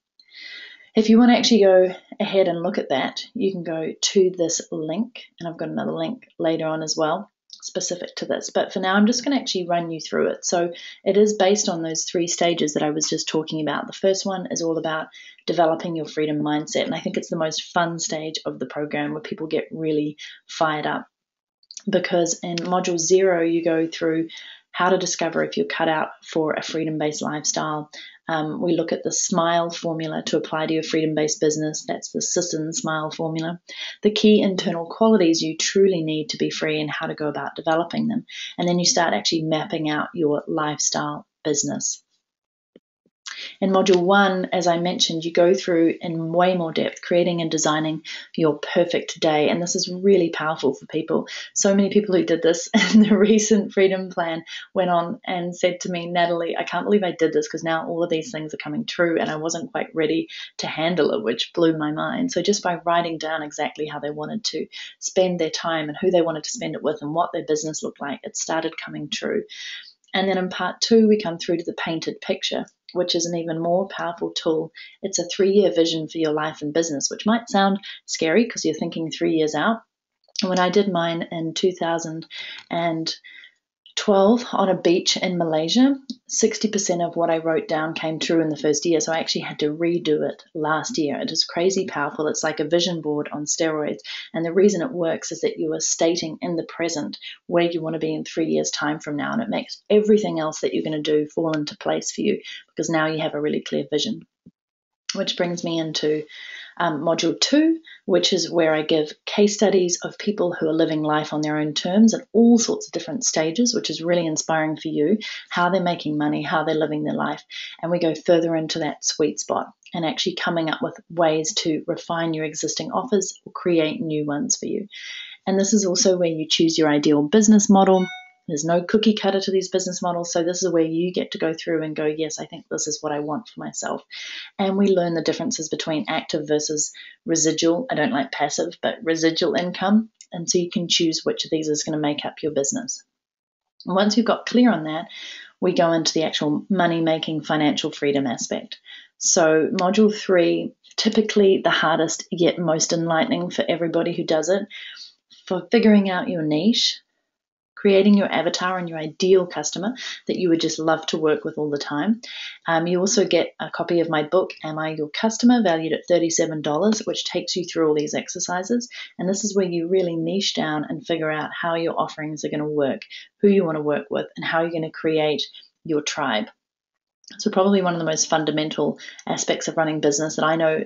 A: If you want to actually go ahead and look at that, you can go to this link, and I've got another link later on as well specific to this. But for now, I'm just going to actually run you through it. So it is based on those 3 stages that I was just talking about. The first one is all about developing your freedom mindset, and I think it's the most fun stage of the program, where people get really fired up, because in module 0 you go through how to discover if you're cut out for a freedom-based lifestyle. We look at the SMILE formula to apply to your freedom-based business. That's the Sisson SMILE formula. The key internal qualities you truly need to be free, and how to go about developing them. And then you start actually mapping out your lifestyle business. In module 1, as I mentioned, you go through in way more depth, creating and designing your perfect day. And this is really powerful for people. So many people who did this in the recent Freedom Plan went on and said to me, Natalie, I can't believe I did this, because now all of these things are coming true, and I wasn't quite ready to handle it, which blew my mind. So just by writing down exactly how they wanted to spend their time and who they wanted to spend it with and what their business looked like, it started coming true. And then in part 2, we come through to the painted picture, which is an even more powerful tool. It's a 3-year vision for your life and business, which might sound scary because you're thinking 3 years out. When I did mine in 2012 on a beach in Malaysia, 60% of what I wrote down came true in the first year. So I actually had to redo it last year. It is crazy powerful. It's like a vision board on steroids. And the reason it works is that you are stating in the present where you want to be in 3 years' time from now. And it makes everything else that you're going to do fall into place for you, because now you have a really clear vision. Which brings me into module 2, which is where I give case studies of people who are living life on their own terms at all sorts of different stages, which is really inspiring for you, how they're making money, how they're living their life. And we go further into that sweet spot and actually coming up with ways to refine your existing offers or create new ones for you. And this is also where you choose your ideal business model. There's no cookie cutter to these business models. So this is where you get to go through and go, yes, I think this is what I want for myself. And we learn the differences between active versus residual. I don't like passive, but residual income. And so you can choose which of these is going to make up your business. And once you've got clear on that, we go into the actual money-making financial freedom aspect. So module 3, typically the hardest yet most enlightening for everybody who does it, for figuring out your niche, creating your avatar and your ideal customer that you would just love to work with all the time. You also get a copy of my book, Am I Your Customer?, valued at $37, which takes you through all these exercises. And this is where you really niche down and figure out how your offerings are going to work, who you want to work with, and how you're going to create your tribe. So probably one of the most fundamental aspects of running business that I know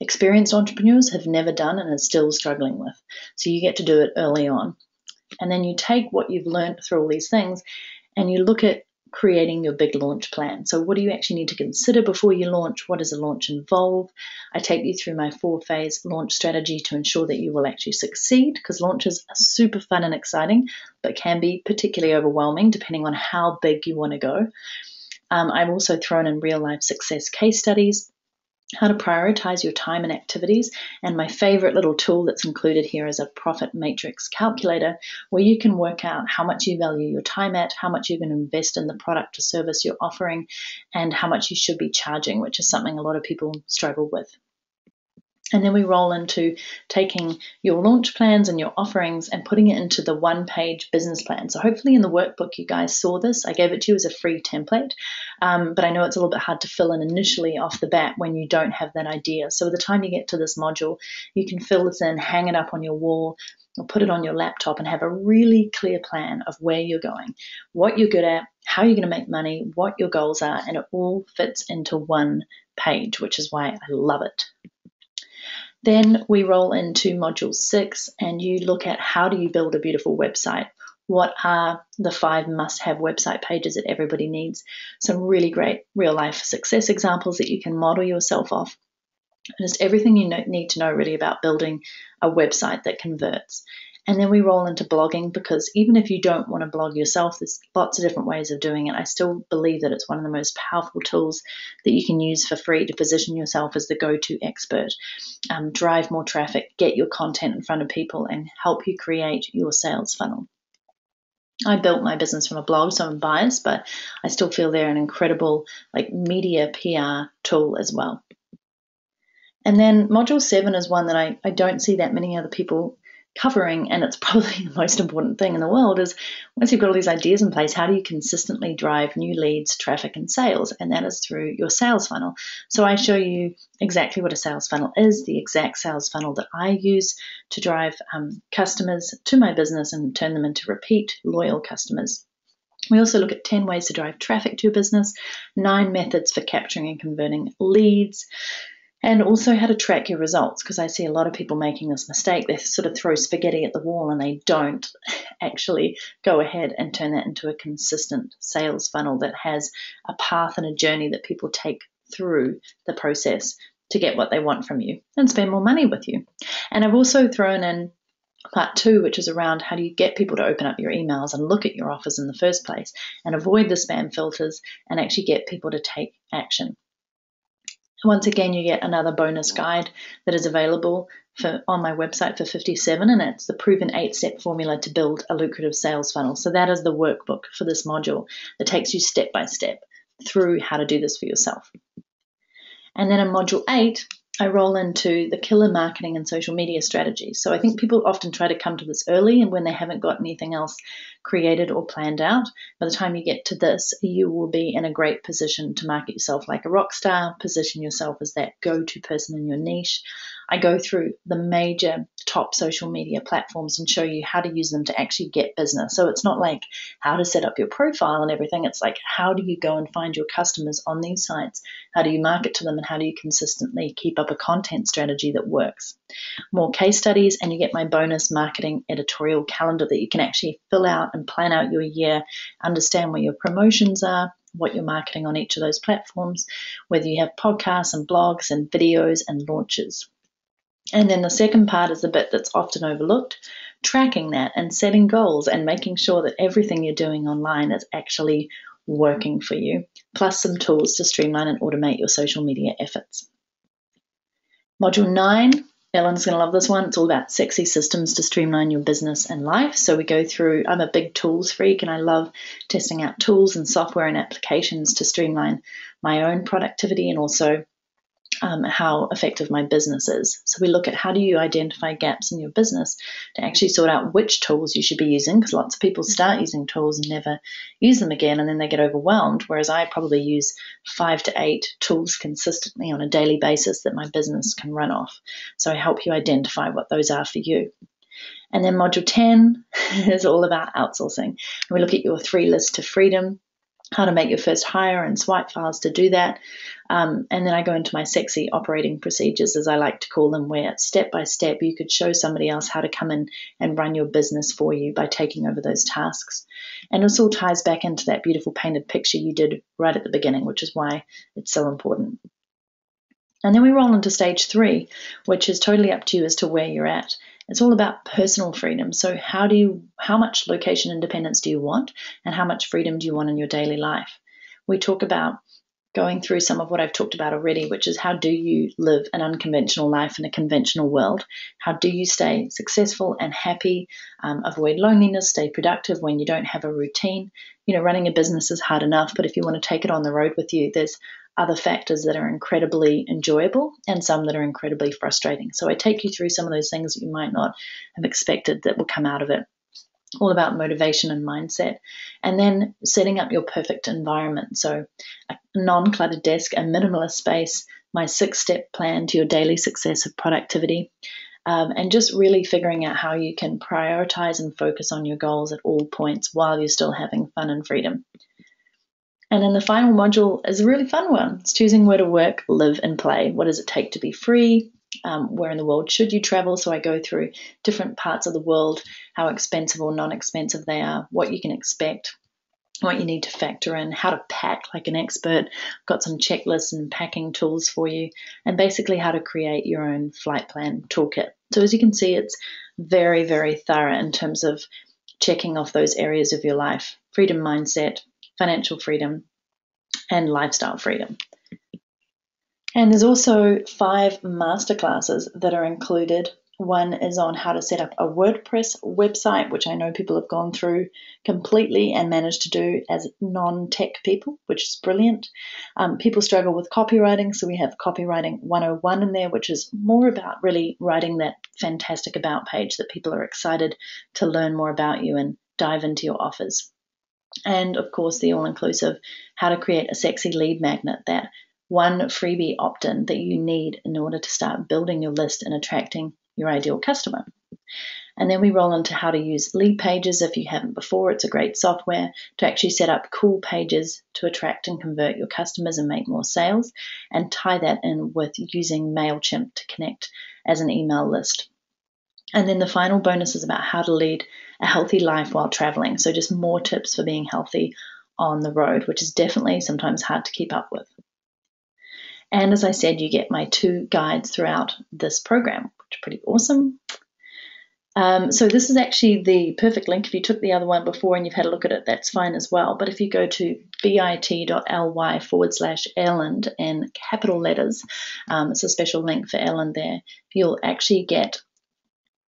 A: experienced entrepreneurs have never done and are still struggling with. So you get to do it early on. And then you take what you've learned through all these things and you look at creating your big launch plan. So what do you actually need to consider before you launch? What does a launch involve? I take you through my 4-phase launch strategy to ensure that you will actually succeed, because launches are super fun and exciting, but can be particularly overwhelming depending on how big you want to go. I've also thrown in real life success case studies, how to prioritize your time and activities, and my favorite little tool that's included here is a profit matrix calculator, where you can work out how much you value your time at, how much you're going to invest in the product or service you're offering, and how much you should be charging, which is something a lot of people struggle with. And then we roll into taking your launch plans and your offerings and putting it into the one-page business plan. So hopefully in the workbook you guys saw this. I gave it to you as a free template, but I know it's a little bit hard to fill in initially off the bat when you don't have that idea. So by the time you get to this module, you can fill this in, hang it up on your wall, or put it on your laptop and have a really clear plan of where you're going, what you're good at, how you're going to make money, what your goals are, and it all fits into one page, which is why I love it. Then we roll into module 6 and you look at how do you build a beautiful website? What are the 5 must-have website pages that everybody needs? Some really great real-life success examples that you can model yourself off. And it's everything you need to know really about building a website that converts. And then we roll into blogging, because even if you don't want to blog yourself, there's lots of different ways of doing it. I still believe that it's one of the most powerful tools that you can use for free to position yourself as the go-to expert, drive more traffic, get your content in front of people, and help you create your sales funnel. I built my business from a blog, so I'm biased, but I still feel they're an incredible media PR tool as well. And then module 7 is one that I don't see that many other people covering, and it's probably the most important thing in the world, is once you've got all these ideas in place, how do you consistently drive new leads, traffic, and sales? And that is through your sales funnel. So I show you exactly what a sales funnel is, the exact sales funnel that I use to drive customers to my business and turn them into repeat loyal customers. We also look at 10 ways to drive traffic to your business, 9 methods for capturing and converting leads, and also how to track your results, because I see a lot of people making this mistake. They sort of throw spaghetti at the wall and they don't actually go ahead and turn that into a consistent sales funnel that has a path and a journey that people take through the process to get what they want from you and spend more money with you. And I've also thrown in part 2, which is around how do you get people to open up your emails and look at your offers in the first place and avoid the spam filters and actually get people to take action. Once again, you get another bonus guide that is available on my website for $57, and it's the proven 8-step formula to build a lucrative sales funnel. So that is the workbook for this module that takes you step by step through how to do this for yourself. And then in module 8, I roll into the killer marketing and social media strategies. So I think people often try to come to this early, and when they haven't got anything else created or planned out, by the time you get to this, you will be in a great position to market yourself like a rock star, position yourself as that go-to person in your niche. I go through the major top social media platforms and show you how to use them to actually get business. So it's not like how to set up your profile and everything. It's like, how do you go and find your customers on these sites? How do you market to them? And how do you consistently keep up a content strategy that works? More case studies, and you get my bonus marketing editorial calendar that you can actually fill out and plan out your year, understand where your promotions are, what you're marketing on each of those platforms, whether you have podcasts and blogs and videos and launches. And then the second part is the bit that's often overlooked, tracking that and setting goals and making sure that everything you're doing online is actually working for you, plus some tools to streamline and automate your social media efforts. Module 9, Ellen's going to love this one. It's all about sexy systems to streamline your business and life. So we go through, I'm a big tools freak, and I love testing out tools and software and applications to streamline my own productivity and also how effective my business is. So we look at how do you identify gaps in your business to actually sort out which tools you should be using, because lots of people start using tools and never use them again, and then they get overwhelmed, whereas I probably use 5 to 8 tools consistently on a daily basis that my business can run off. So I help you identify what those are for you. And then module 10 is all about outsourcing. And we look at your 3 lists to freedom, how to make your first hire and swipe files to do that. And then I go into my sexy operating procedures, as I like to call them, where step by step you could show somebody else how to come in and run your business for you by taking over those tasks. And this all ties back into that beautiful painted picture you did right at the beginning, which is why it's so important. And then we roll into stage 3, which is totally up to you as to where you're at. It's all about personal freedom. So how much location independence do you want, and how much freedom do you want in your daily life? We talk about going through some of what I've talked about already, which is how do you live an unconventional life in a conventional world? How do you stay successful and happy, avoid loneliness, stay productive when you don't have a routine? Running a business is hard enough, but if you want to take it on the road with you, there's other factors that are incredibly enjoyable and some that are incredibly frustrating. So I take you through some of those things that you might not have expected that will come out of it. All about motivation and mindset. And then setting up your perfect environment. So a non-cluttered desk, a minimalist space, my 6-step plan to your daily success of productivity, and just really figuring out how you can prioritize and focus on your goals at all points while you're still having fun and freedom. And then the final module is a really fun one. It's choosing where to work, live, and play. What does it take to be free? Where in the world should you travel? So I go through different parts of the world, how expensive or non-expensive they are, what you can expect, what you need to factor in, how to pack like an expert. Got some checklists and packing tools for you, and basically how to create your own flight plan toolkit. So as you can see, it's very, very thorough in terms of checking off those areas of your life: freedom mindset, financial freedom, and lifestyle freedom. And there's also 5 masterclasses that are included. One is on how to set up a WordPress website, which I know people have gone through completely and managed to do as non-tech people, which is brilliant. People struggle with copywriting, so we have Copywriting 101 in there, which is more about really writing that fantastic about page that people are excited to learn more about you and dive into your offers. And of course, the all-inclusive how to create a sexy lead magnet, that one freebie opt-in that you need in order to start building your list and attracting your ideal customer. And then we roll into how to use Leadpages if you haven't before. It's a great software to actually set up cool pages to attract and convert your customers and make more sales, and tie that in with using MailChimp to connect as an email list. And then the final bonus is about how to lead a healthy life while traveling. So just more tips for being healthy on the road, which is definitely sometimes hard to keep up with. And as I said, you get my 2 guides throughout this program, which are pretty awesome. So this is actually the perfect link. If you took the other one before and you've had a look at it, that's fine as well. But if you go to bit.ly/Erland in capital letters, it's a special link for Erland there, you'll actually get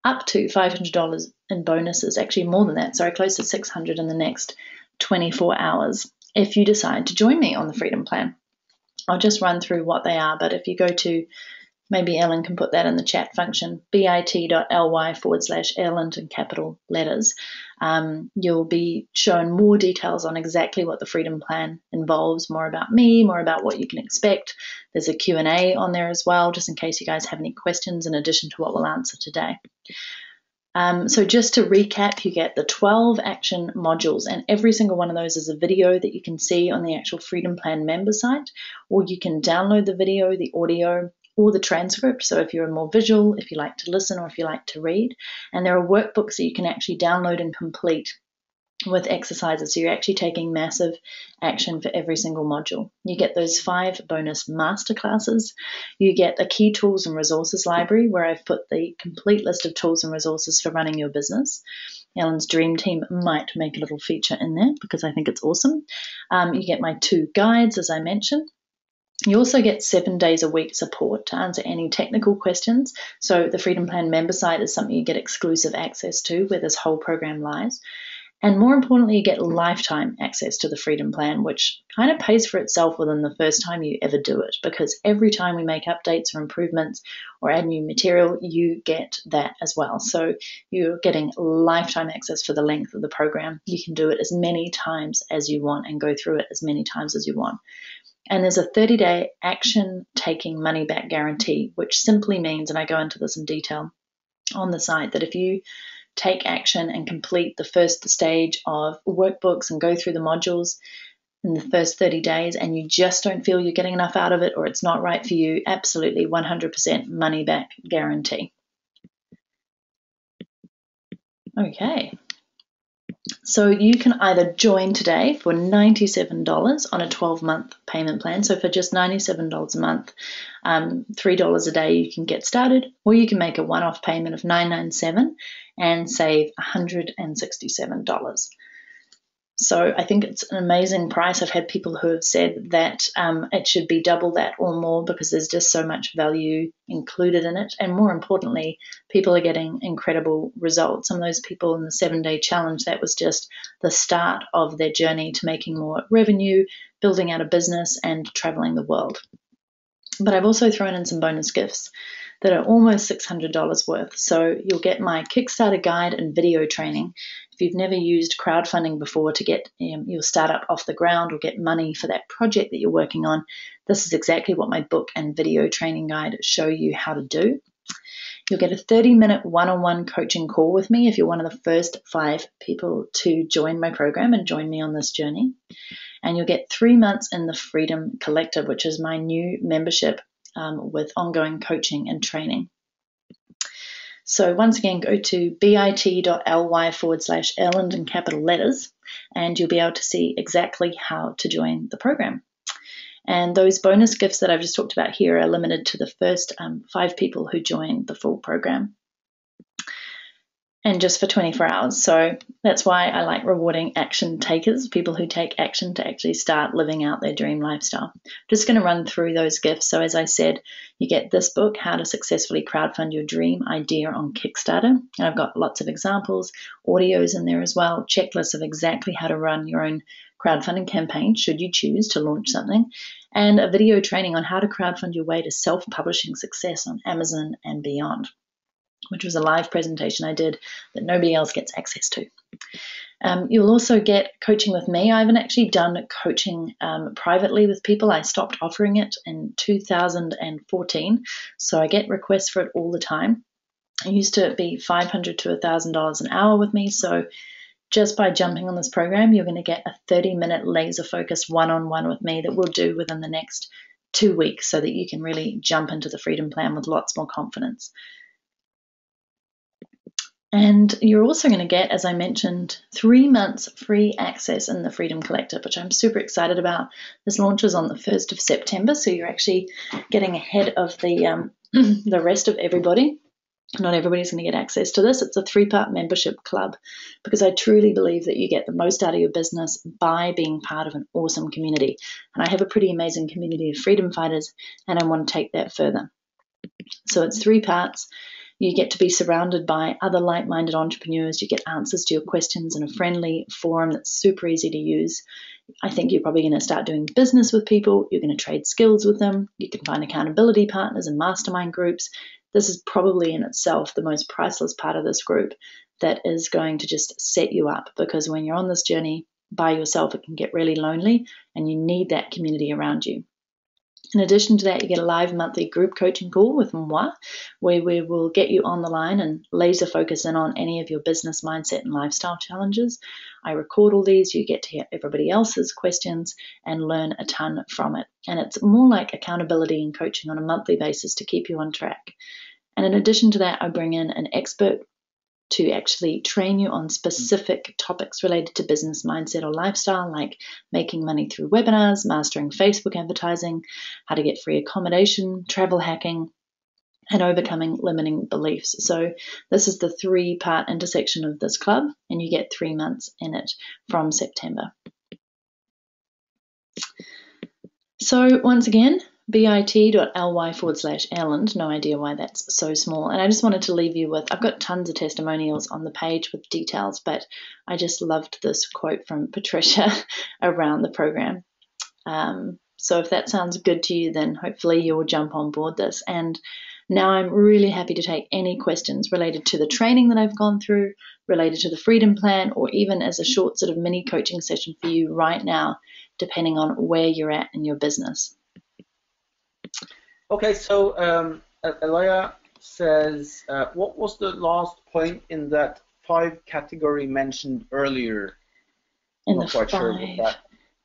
A: up to $500 in bonuses, actually more than that, sorry, close to $600 in the next 24 hours if you decide to join me on the Freedom Plan. I'll just run through what they are, but if you go to, maybe Ellen can put that in the chat function, bit.ly/Erland in capital letters, you'll be shown more details on exactly what the Freedom Plan involves, more about me, more about what you can expect. There's a Q&A on there as well, just in case you guys have any questions in addition to what we'll answer today. So just to recap, you get the 12 action modules, and every single one of those is a video that you can see on the actual Freedom Plan member site, or you can download the video, the audio, or the transcript. So if you're more visual, if you like to listen, or if you like to read. And there are workbooks that you can actually download and complete with exercises. So you're actually taking massive action for every single module. You get those 5 bonus masterclasses. You get a key tools and resources library where I've put the complete list of tools and resources for running your business. Ellen's Dream Team might make a little feature in there because I think it's awesome. You get my 2 guides, as I mentioned. You also get 7 days a week support to answer any technical questions. So the Freedom Plan member site is something you get exclusive access to, where this whole program lies. And more importantly, you get lifetime access to the Freedom Plan, which kind of pays for itself within the first time you ever do it, because every time we make updates or improvements or add new material, you get that as well. So you're getting lifetime access for the length of the program. You can do it as many times as you want and go through it as many times as you want. And there's a 30-day action-taking money-back guarantee, which simply means, and I go into this in detail on the site, that if you take action and complete the first stage of workbooks and go through the modules in the first 30 days and you just don't feel you're getting enough out of it or it's not right for you, absolutely 100% money-back guarantee. Okay. So you can either join today for $97 on a 12-month payment plan. So for just $97 a month, $3 a day, you can get started, or you can make a one-off payment of $997 and save $167. So I think it's an amazing price. I've had people who have said that it should be double that or more because there's just so much value included in it. And more importantly, people are getting incredible results. Some of those people in the 7-day challenge, that was just the start of their journey to making more revenue, building out a business, and traveling the world. But I've also thrown in some bonus gifts that are almost $600 worth. So you'll get my Kickstarter guide and video training. If you've never used crowdfunding before to get your startup off the ground or get money for that project that you're working on, this is exactly what my book and video training guide show you how to do. You'll get a 30-minute one-on-one coaching call with me if you're one of the first 5 people to join my program and join me on this journey. And you'll get 3 months in the Freedom Collective, which is my new membership with ongoing coaching and training. So once again, go to bit.ly/Erland in capital letters, and you'll be able to see exactly how to join the program. And those bonus gifts that I've just talked about here are limited to the first 5 people who join the full program, and just for 24 hours. So that's why I like rewarding action takers, people who take action to actually start living out their dream lifestyle. Just going to run through those gifts. So as I said, you get this book, How to Successfully Crowdfund Your Dream Idea on Kickstarter. And I've got lots of examples, audios in there as well, checklists of exactly how to run your own crowdfunding campaign should you choose to launch something, and a video training on how to crowdfund your way to self-publishing success on Amazon and beyond, which was a live presentation I did that nobody else gets access to. You'll also get coaching with me. I haven't actually done coaching privately with people. I stopped offering it in 2014, so I get requests for it all the time. It used to be $500 to $1,000 an hour with me, so just by jumping on this program, you're going to get a 30-minute laser-focused one-on-one with me that we'll do within the next 2 weeks so that you can really jump into the Freedom Plan with lots more confidence. And you're also going to get, as I mentioned, 3 months free access in the Freedom Collective, which I'm super excited about. This launches on the 1st of September, so you're actually getting ahead of the rest of everybody. Not everybody's going to get access to this. It's a 3-part membership club because I truly believe that you get the most out of your business by being part of an awesome community. And I have a pretty amazing community of freedom fighters, and I want to take that further. So it's 3 parts. You get to be surrounded by other like-minded entrepreneurs. You get answers to your questions in a friendly forum that's super easy to use. I think you're probably going to start doing business with people. You're going to trade skills with them. You can find accountability partners and mastermind groups. This is probably in itself the most priceless part of this group that is going to just set you up, because when you're on this journey by yourself, it can get really lonely and you need that community around you. In addition to that, you get a live monthly group coaching call with moi, where we will get you on the line and laser focus in on any of your business mindset and lifestyle challenges. I record all these. You get to hear everybody else's questions and learn a ton from it. And it's more like accountability and coaching on a monthly basis to keep you on track. And in addition to that, I bring in an expert to actually train you on specific topics related to business mindset or lifestyle, like making money through webinars, mastering Facebook advertising, how to get free accommodation, travel hacking, and overcoming limiting beliefs. So this is the 3-part intersection of this club, and you get 3 months in it from September. So once again, bit.ly/Erland, no idea why that's so small. And I just wanted to leave you with, I've got tons of testimonials on the page with details, but I just loved this quote from Patricia around the program. So if that sounds good to you, then hopefully you'll jump on board this. And now I'm really happy to take any questions related to the training that I've gone through, related to the Freedom Plan, or even as a short sort of mini coaching session for you right now, depending on where you're at in your business.
B: Okay, so Elia says, what was the last point in that 5 category mentioned earlier?
A: In the 5.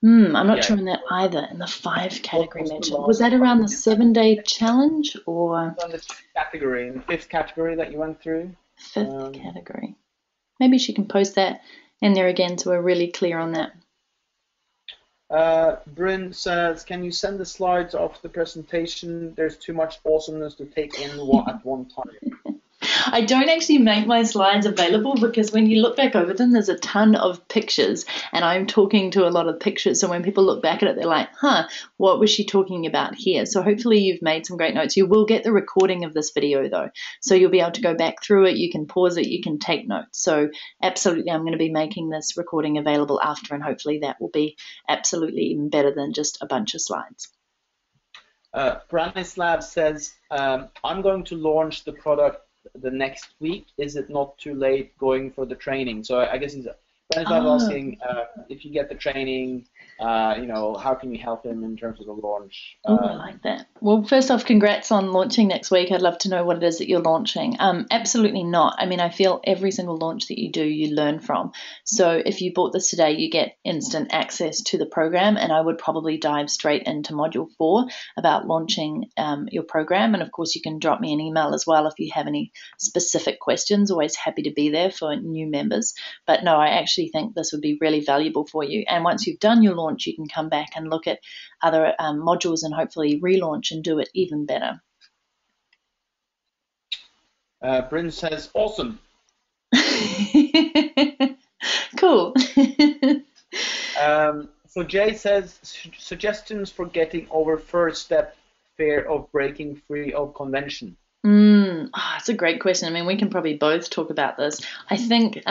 A: I'm not sure on that either. In the 5 category mentioned. Was that around the 7-day challenge or?
B: On the 5th category, in the 5th category that you went through.
A: 5th category. Maybe she can post that in there again so we're really clear on that.
B: Bryn says, can you send the slides of the presentation? There's too much awesomeness to take in at one time.
A: I don't actually make my slides available because when you look back over them, there's a ton of pictures, and I'm talking to a lot of pictures. So when people look back at it, they're like, huh, what was she talking about here? So hopefully you've made some great notes. You will get the recording of this video though. So you'll be able to go back through it. You can pause it. You can take notes. So absolutely, I'm going to be making this recording available after, and hopefully that will be absolutely even better than just a bunch of slides.
B: Branislav says, I'm going to launch the product the next week. Is it not too late going for the training? So I guess Branislav asking if you get the training, how can you help him in terms of the launch?
A: I like that. Well, first off, congrats on launching next week. I'd love to know what it is that you're launching. Absolutely not. I mean, I feel every single launch that you do, you learn from. So if you bought this today, you get instant access to the program, and I would probably dive straight into Module 4 about launching your program. And of course, you can drop me an email as well if you have any specific questions. Always happy to be there for new members. But no, I actually think this would be really valuable for you. And once you've done your launch, you can come back and look at other modules and hopefully relaunch and do it even better.
B: Bryn says, awesome.
A: Cool.
B: So Jay says, suggestions for getting over first step, fear of breaking free of convention.
A: It's a great question. I mean, we can probably both talk about this. I think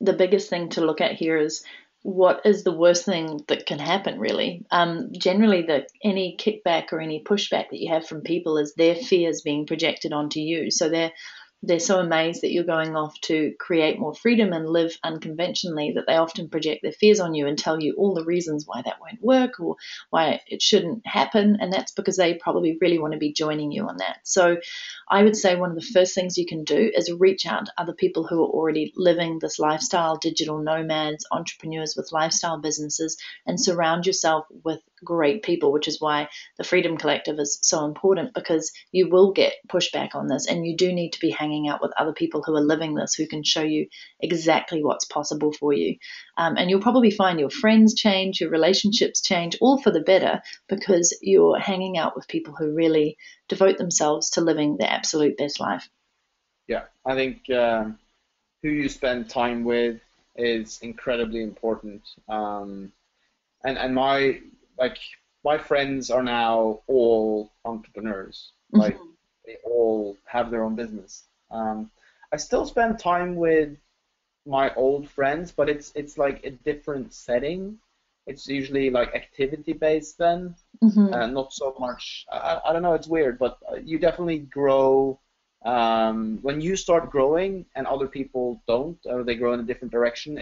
A: the biggest thing to look at here is what is the worst thing that can happen, really. Generally, any kickback or any pushback that you have from people is their fears being projected onto you. So they're so amazed that you're going off to create more freedom and live unconventionally that they often project their fears on you and tell you all the reasons why that won't work or why it shouldn't happen. And that's because they probably really want to be joining you on that. So I would say one of the first things you can do is reach out to other people who are already living this lifestyle, digital nomads, entrepreneurs with lifestyle businesses, and surround yourself with great people, which is why the Freedom Collective is so important, because you will get pushback on this and you do need to be hanging out with other people who are living this, who can show you exactly what's possible for you. And you'll probably find your friends change, your relationships change, all for the better, because you're hanging out with people who really devote themselves to living their absolute best life.
B: Yeah, I think who you spend time with is incredibly important. And my friends are now all entrepreneurs. Like they all have their own business. I still spend time with my old friends, but it's like a different setting. It's usually like activity based then, not so much. I don't know. It's weird, but you definitely grow when you start growing and other people don't, or they grow in a different direction.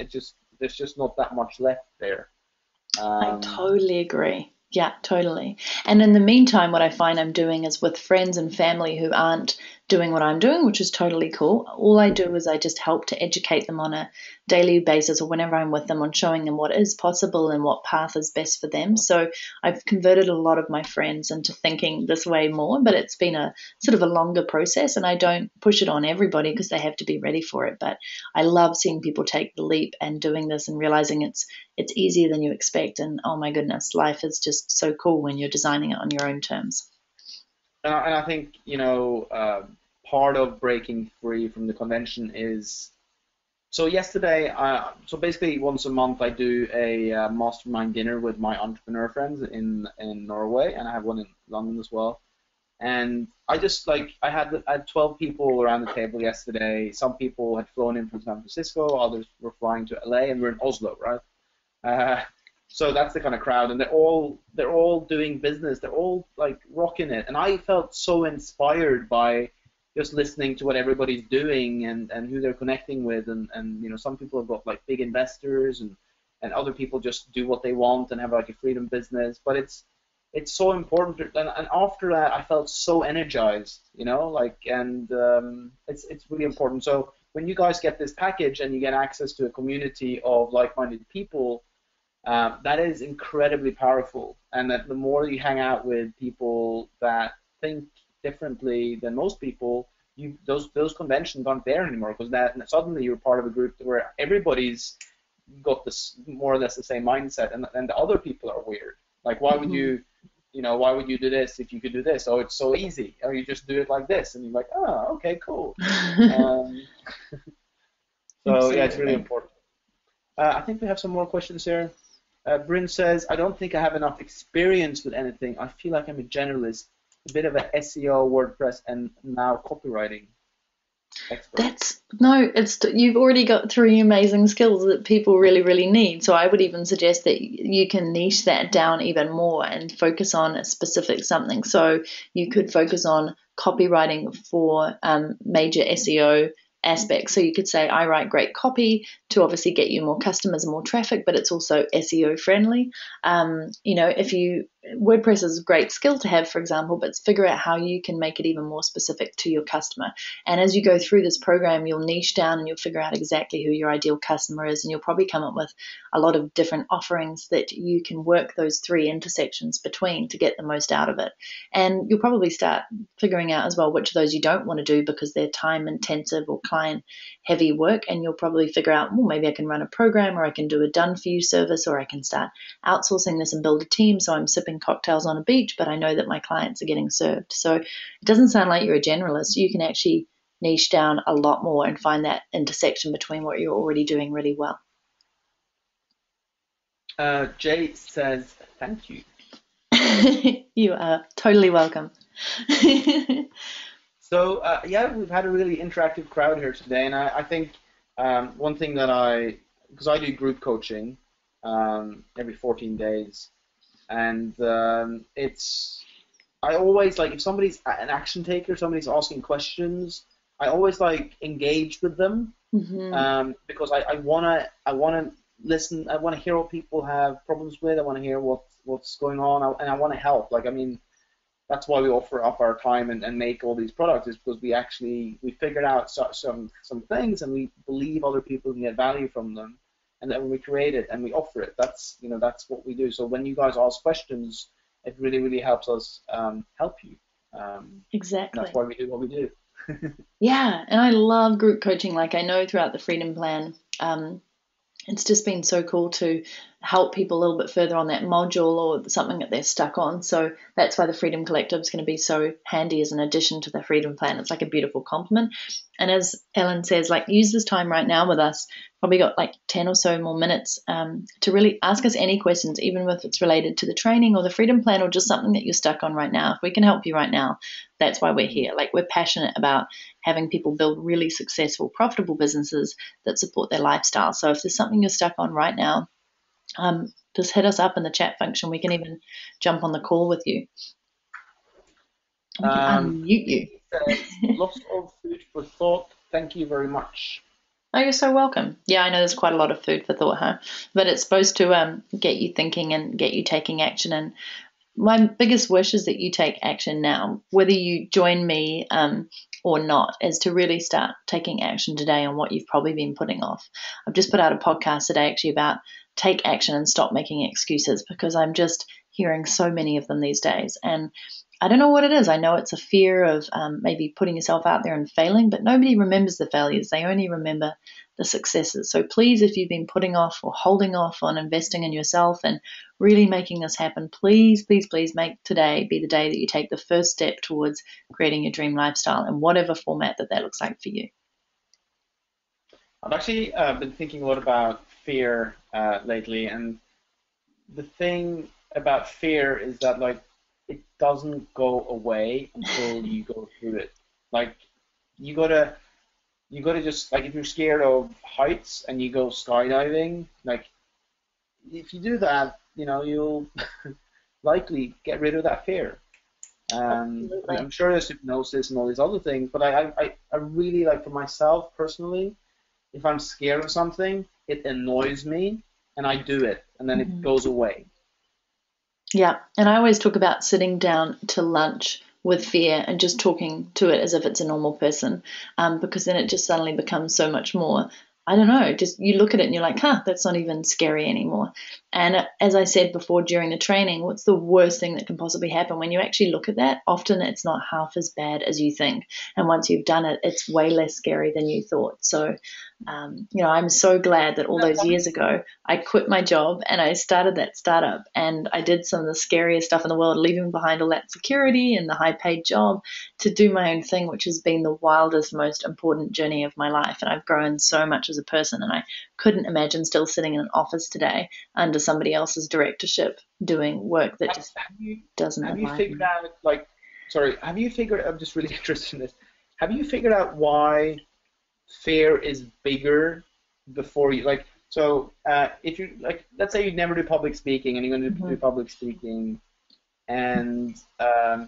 B: There's just not that much left there.
A: I totally agree. Yeah, totally. And in the meantime, what I find I'm doing is with friends and family who aren't doing what I'm doing, which is totally cool. All I do is I just help to educate them on a daily basis or whenever I'm with them, on showing them what is possible and what path is best for them. So I've converted a lot of my friends into thinking this way more, but it's been a sort of a longer process, and I don't push it on everybody because they have to be ready for it. But I love seeing people take the leap and doing this and realizing it's easier than you expect. And oh my goodness, life is just so cool when you're designing it on your own terms.
B: And I think, part of breaking free from the convention is, so yesterday, so basically once a month I do a mastermind dinner with my entrepreneur friends in Norway, and I have one in London as well. And I just I had 12 people around the table yesterday. Some people had flown in from San Francisco, others were flying to LA, and we're in Oslo, right? So that's the kind of crowd, and they're all doing business. They're all like rocking it, and I felt so inspired by just listening to what everybody's doing and who they're connecting with, and some people have got like big investors, and other people just do what they want and have like a freedom business. But it's so important, and after that I felt so energized, and it's really important. So when you guys get this package and you get access to a community of like-minded people, that is incredibly powerful, and that the more you hang out with people that think differently than most people, those conventions aren't there anymore, because that suddenly you're part of a group where everybody's got this more or less the same mindset, and the other people are weird. Like, why would you why would you do this if you could do this? Oh, it's so easy. Or you just do it like this, and you're like, oh, okay, cool. Um, so yeah, it's really
A: Absolutely.
B: important. I think we have some more questions here. Bryn says, I don't think I have enough experience with anything. I feel like I'm a generalist, a bit of a SEO, WordPress, and now copywriting expert.
A: That's no, it's you've already got three amazing skills that people really, really need. So I would even suggest that you can niche that down even more and focus on a specific something. So you could focus on copywriting for major SEO aspects. So you could say, I write great copy to obviously get you more customers and more traffic, but it's also SEO friendly. If you WordPress is a great skill to have, for example, but figure out how you can make it even more specific to your customer. And as you go through this program, you'll niche down and you'll figure out exactly who your ideal customer is. And you'll probably come up with a lot of different offerings that you can work those three intersections between to get the most out of it. And you'll probably start figuring out as well which of those you don't want to do because they're time intensive or client heavy work. And you'll probably figure out, well, maybe I can run a program, or I can do a done for you service, or I can start outsourcing this and build a team. So I'm sipping cocktails on a beach, but I know that my clients are getting served. So it doesn't sound like you're a generalist. You can actually niche down a lot more and find that intersection between what you're already doing really well.
B: Jay says, thank you.
A: You are totally welcome.
B: So yeah, we've had a really interactive crowd here today, and I think one thing because I do group coaching every 14 days, and I always like if somebody's an action taker, somebody's asking questions, I always like engage with them because I wanna listen, I wanna hear what people have problems with, I wanna hear what's going on, and I wanna help. Like I mean, that's why we offer up our time and make all these products, is because we figured out some things, and we believe other people can get value from them, and then we create it and we offer it. That's what we do. So when you guys ask questions, it really really helps us help you.
A: Exactly.
B: That's why we do what we do.
A: Yeah, and I love group coaching. Like I know throughout the Freedom Plan, it's just been so cool to help people a little bit further on that module or something that they're stuck on. So that's why the Freedom Collective is going to be so handy as an addition to the Freedom Plan. It's like a beautiful complement. And as Ellen says, like use this time right now with us. Probably got like 10 or so more minutes to really ask us any questions, even if it's related to the training or the Freedom Plan or just something that you're stuck on right now. If we can help you right now, that's why we're here. Like we're passionate about having people build really successful, profitable businesses that support their lifestyle. So if there's something you're stuck on right now, just hit us up in the chat function. We can even jump on the call with you. We can unmute you.
B: Lots of food for thought. Thank you very much.
A: Oh, you're so welcome. Yeah, I know there's quite a lot of food for thought, huh? But it's supposed to get you thinking and get you taking action. And my biggest wish is that you take action now, whether you join me or not, is to really start taking action today on what you've probably been putting off. I've just put out a podcast today actually about take action and stop making excuses, because I'm just hearing so many of them these days. And I don't know what it is. I know it's a fear of maybe putting yourself out there and failing, but nobody remembers the failures. They only remember the successes. So please, if you've been putting off or holding off on investing in yourself and really making this happen, please, please, please make today be the day that you take the first step towards creating your dream lifestyle in whatever format that looks like for you.
B: I've actually been thinking a lot about fear lately, and the thing about fear is that like it doesn't go away until you go through it. Like you gotta just like if you're scared of heights and you go skydiving, like if you do that, you'll likely get rid of that fear. I'm sure there's hypnosis and all these other things, but I really like for myself personally, if I'm scared of something, it annoys me and I do it and then it goes away.
A: Yeah, and I always talk about sitting down to lunch with fear and just talking to it as if it's a normal person, because then it just suddenly becomes so much more, I don't know, just you look at it and you're like, that's not even scary anymore. And as I said before during the training, what's the worst thing that can possibly happen? When you actually look at that, often it's not half as bad as you think. And once you've done it, it's way less scary than you thought. So, I'm so glad that all those years ago, I quit my job and I started that startup, and I did some of the scariest stuff in the world, leaving behind all that security and the high paid job to do my own thing, which has been the wildest, most important journey of my life. And I've grown so much as a person, and I couldn't imagine still sitting in an office today under somebody else's directorship doing work that just doesn't
B: have you
A: align
B: figured
A: me.
B: out like have you figured I'm just really interested in this. Have you figured out why fear is bigger before you if you like let's say you never do public speaking and you're going to do
A: Mhm.
B: public speaking and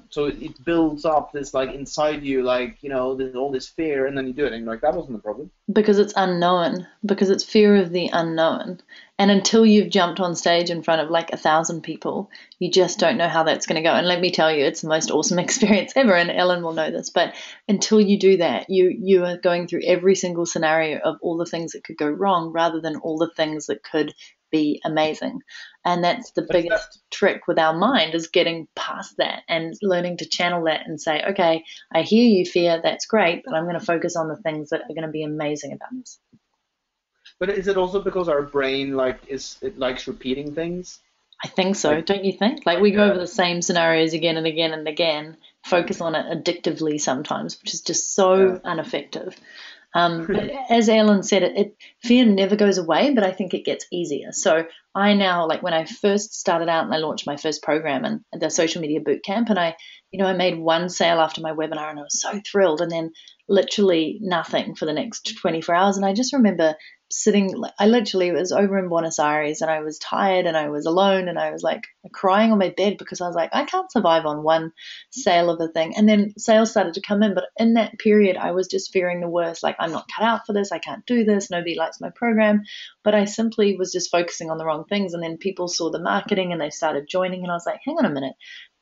B: so it builds up this like inside you there's all this fear and then you do it and you're like that wasn't the problem.
A: Because it's unknown, because it's fear of the unknown. And until you've jumped on stage in front of like 1,000 people, you just don't know how that's going to go. And let me tell you, it's the most awesome experience ever. And Ellen will know this. But until you do that, you are going through every single scenario of all the things that could go wrong rather than all the things that could be amazing. And that's the
B: But is that
A: biggest trick with our mind, is getting past that and learning to channel that and say, okay, I hear you, fear, that's great, but I'm going to focus on the things that are going to be amazing about this.
B: but is it also because our brain it likes repeating things
A: I think so,
B: like
A: don't you think? Like we
B: like
A: go over the same scenarios again and again and again, focus on it addictively sometimes, which is just so ineffective. But as Ellen said, fear never goes away, but I think it gets easier. So I now, like when I first started out and I launched my first program and the social media boot camp, and I made one sale after my webinar and I was so thrilled, and then literally nothing for the next 24 hours. And I just remember I literally was over in Buenos Aires and I was tired and I was alone and I was like crying on my bed because I was like, I can't survive on one sale of a thing. And then sales started to come in, but in that period I was just fearing the worst, like I'm not cut out for this, I can't do this, nobody likes my program. But I simply was just focusing on the wrong things, and then people saw the marketing and they started joining, and I was like, hang on a minute,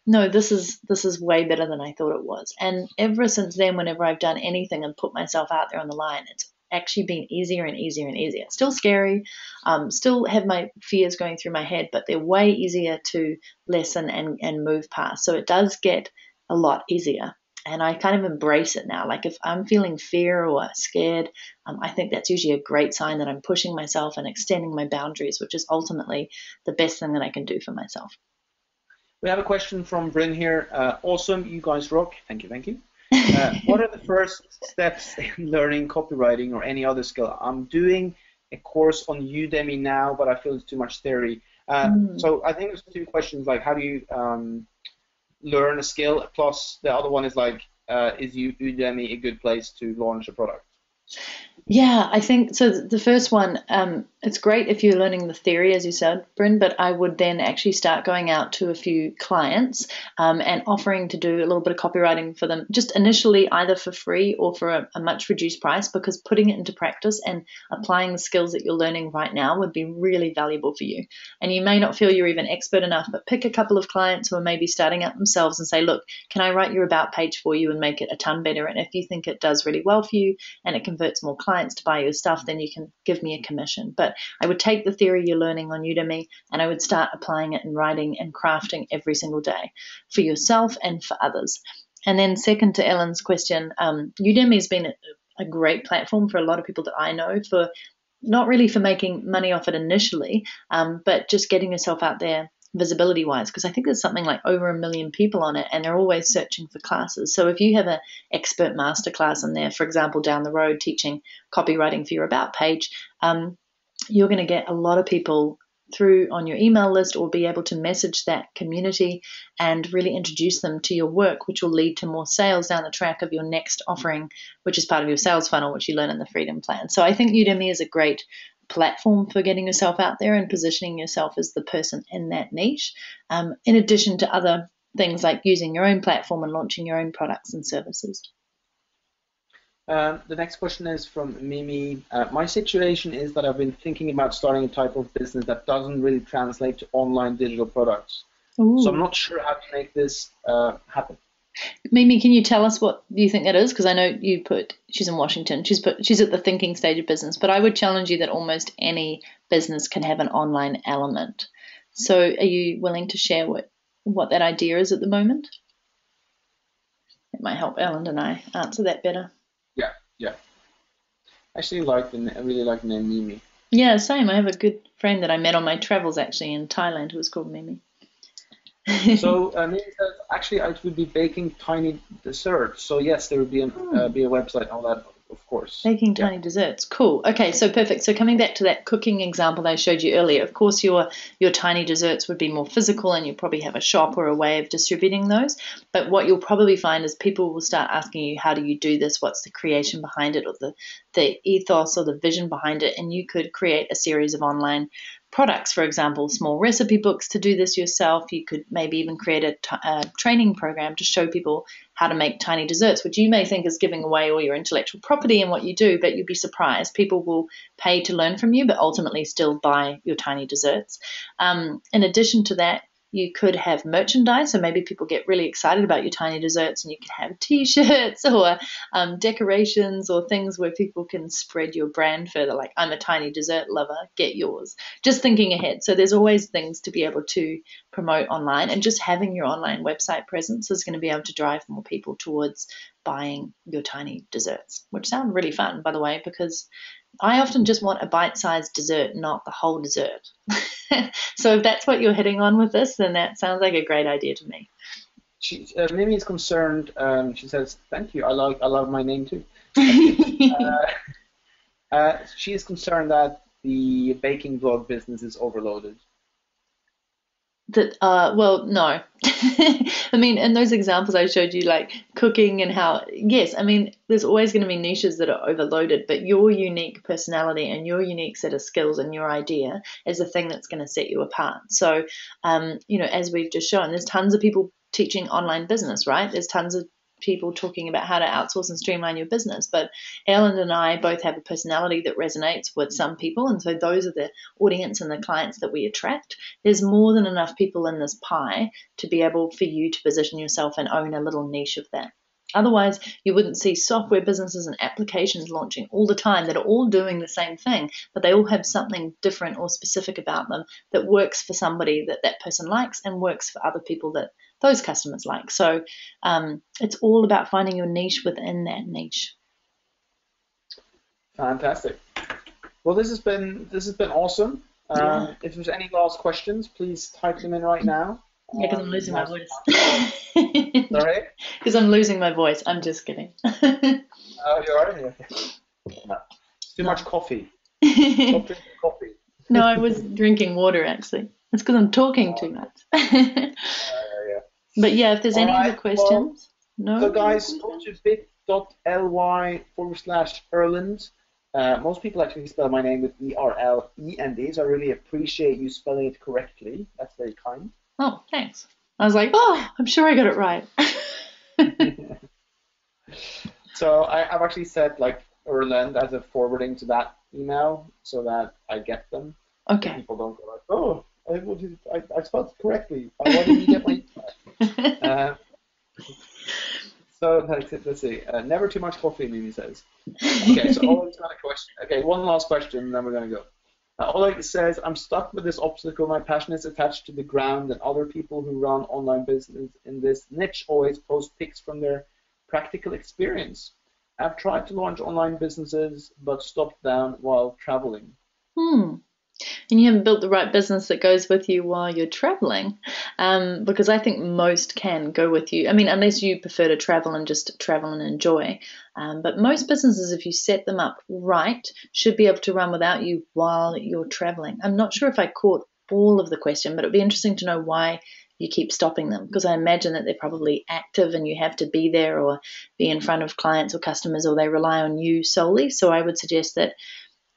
A: no, this is way better than I thought it was. And ever since then, whenever I've done anything and put myself out there on the line, it's actually been easier and easier and easier. Still scary, still have my fears going through my head, but they're way easier to lessen and move past. So it does get a lot easier. And I kind of embrace it now. Like if I'm feeling fear or scared, I think that's usually a great sign that I'm pushing myself and extending my boundaries, which is ultimately the best thing that I can do for myself.
B: We have a question from Bryn here. Awesome, you guys rock. Thank you, thank you. What are the first steps in learning copywriting or any other skill? I'm doing a course on Udemy now, but I feel it's too much theory. So I think there's two questions, like how do you learn a skill, plus the other one is like, is Udemy a good place to launch a product?
A: Yeah, I think so. The first one, it's great if you're learning the theory, as you said, Bryn, but I would then actually start going out to a few clients and offering to do a little bit of copywriting for them, just initially either for free or for a much reduced price, because putting it into practice and applying the skills that you're learning right now would be really valuable for you. And you may not feel you're even expert enough, but pick a couple of clients who are maybe starting out themselves and say, look, can I write your about page for you and make it a ton better? And if you think it does really well for you and it converts more clients to buy your stuff, then you can give me a commission. But I would take the theory you're learning on Udemy and I would start applying it in writing and crafting every single day for yourself and for others. And then second to Ellen's question, Udemy has been a great platform for a lot of people that I know, for not really for making money off it initially, but just getting yourself out there visibility wise, because I think there's something like over 1 million people on it and they're always searching for classes. So if you have an expert masterclass in there, for example, down the road teaching copywriting for your about page, you're going to get a lot of people through on your email list or be able to message that community and really introduce them to your work, which will lead to more sales down the track of your next offering, which is part of your sales funnel, which you learn in the Freedom Plan. So I think Udemy is a great platform for getting yourself out there and positioning yourself as the person in that niche, in addition to other things like using your own platform and launching your own products and services.
B: The next question is from Mimi. My situation is that I've been thinking about starting a type of business that doesn't really translate to online digital products.
A: Ooh.
B: So I'm not sure how to make this happen.
A: Mimi, can you tell us what you think that is? Because I know you put she's in Washington. She's at the thinking stage of business, but I would challenge you that almost any business can have an online element. So, are you willing to share what that idea is at the moment? It might help Ellen and I answer that better.
B: Yeah, yeah. I really like the name Mimi.
A: Yeah, same. I have a good friend that I met on my travels actually in Thailand who was called Mimi.
B: So Mimi says actually I would be baking tiny desserts. So yes, there would be be a website and all that, of course.
A: Baking
B: Yeah.
A: tiny desserts. Cool. Okay, so perfect. So coming back to that cooking example that I showed you earlier, of course your tiny desserts would be more physical and you probably have a shop or a way of distributing those. But what you'll probably find is people will start asking you, how do you do this? What's the creation behind it, or the ethos or the vision behind it? And you could create a series of online products, for example, small recipe books to do this yourself. You could maybe even create a training program to show people how to make tiny desserts, which you may think is giving away all your intellectual property and what you do, but you'd be surprised. People will pay to learn from you, but ultimately still buy your tiny desserts. In addition to that, you could have merchandise, so maybe people get really excited about your tiny desserts, and you could have T-shirts or decorations or things where people can spread your brand further. Like, I'm a tiny dessert lover, get yours. Just thinking ahead. So there's always things to be able to promote online, and just having your online website presence is going to be able to drive more people towards buying your tiny desserts, which sound really fun, by the way, because I often just want a bite-sized dessert, not the whole dessert. So if that's what you're hitting on with this, then that sounds like a great idea to me.
B: Mimi is concerned. She says, "Thank you. I love my name too." She is concerned that the baking vlog business is overloaded.
A: Well, no. I mean, in those examples I showed you, like cooking and how, yes, I mean, there's always going to be niches that are overloaded, but your unique personality and your unique set of skills and your idea is the thing that's going to set you apart. So, as we've just shown, there's tons of people teaching online business, right? There's tons of people talking about how to outsource and streamline your business. But Ellen and I both have a personality that resonates with some people, and so those are the audience and the clients that we attract. There's more than enough people in this pie to be able for you to position yourself and own a little niche of that. Otherwise, you wouldn't see software businesses and applications launching all the time that are all doing the same thing, but they all have something different or specific about them that works for somebody that that person likes and works for other people that those customers like. So it's all about finding your niche within that niche.
B: Fantastic. Well, this has been awesome.
A: Yeah.
B: If there's any last questions, please type them in right now.
A: Yeah, because I'm losing my voice.
B: Sorry?
A: Because I'm losing my voice. I'm just kidding.
B: Oh, you are? Yeah. No. It's too much coffee. Stop drinking coffee.
A: No, I was drinking water actually. It's because I'm talking too much.
B: Yeah.
A: But yeah, if there's any other questions, no.
B: So guys, go to bit.ly/Erlend. Most people actually spell my name with E-R-L-E-N-D, so I really appreciate you spelling it correctly. That's very kind.
A: Oh, thanks. I was like, oh, I'm sure I got it right.
B: So I've actually set like Erlend as a forwarding to that email so that I get them.
A: Okay.
B: So people don't go like, oh, I spelled it correctly. Why didn't you get my email? So let's see. Never too much coffee, Mimi says. Okay, so Oleg's got a question. Okay, one last question, and then we're going to go. Oleg says, I'm stuck with this obstacle. My passion is attached to the ground, and other people who run online business in this niche always post pics from their practical experience. I've tried to launch online businesses, but stopped down while traveling.
A: And you haven't built the right business that goes with you while you're traveling, because I think most can go with you. I mean, unless you prefer to travel and just travel and enjoy. But most businesses, if you set them up right, should be able to run without you while you're traveling. I'm not sure if I caught all of the question, but it'd be interesting to know why you keep stopping them, because I imagine that they're probably active and you have to be there or be in front of clients or customers, or they rely on you solely. So I would suggest that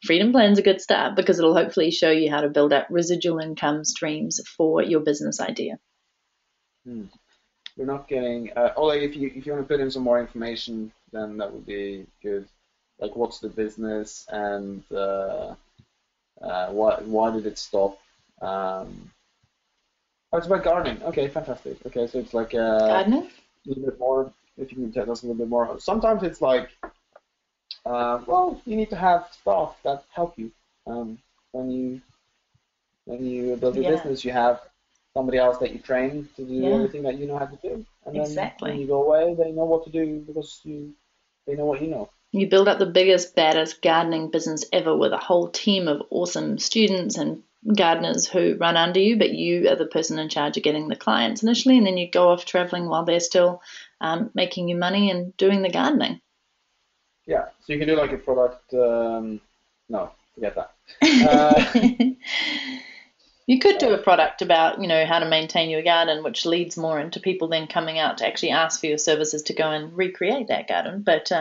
A: Freedom Plan's a good start because it'll hopefully show you how to build up residual income streams for your business idea.
B: We're not getting, Oleg, if you want to put in some more information, then that would be good. Like, what's the business and why did it stop? Oh, it's about gardening. Okay, fantastic. Okay, so it's like
A: Gardening?
B: a little bit more, if you can tell us a little bit more. Sometimes it's like, well, you need to have staff that help you. When you build your
A: Yeah,
B: business, you have somebody else that you train to do
A: yeah,
B: everything that you know how to do, and then when
A: exactly.
B: you go away, they know what to do because they know what you know.
A: You build up the biggest, baddest gardening business ever with a whole team of awesome students and gardeners who run under you, but you are the person in charge of getting the clients initially, and then you go off traveling while they're still making you money and doing the gardening.
B: Yeah, so you can do like a product. No, forget that. Uh,
A: You could do a product about, how to maintain your garden, which leads more into people then coming out to actually ask for your services to go and recreate that garden. But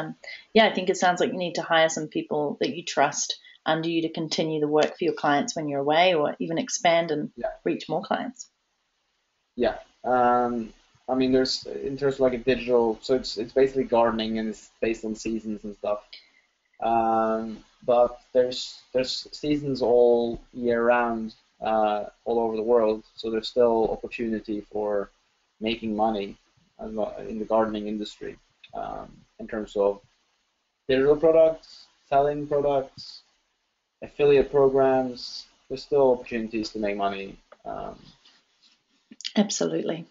A: yeah, I think it sounds like you need to hire some people that you trust under you to continue the work for your clients when you're away, or even expand and
B: yeah,
A: reach more clients.
B: yeah. I mean, there's in terms of like a digital, so it's basically gardening and it's based on seasons and stuff. But there's seasons all year round, all over the world, so there's still opportunity for making money in the gardening industry, in terms of digital products, selling products, affiliate programs. There's still opportunities to make money. Um,
A: Absolutely.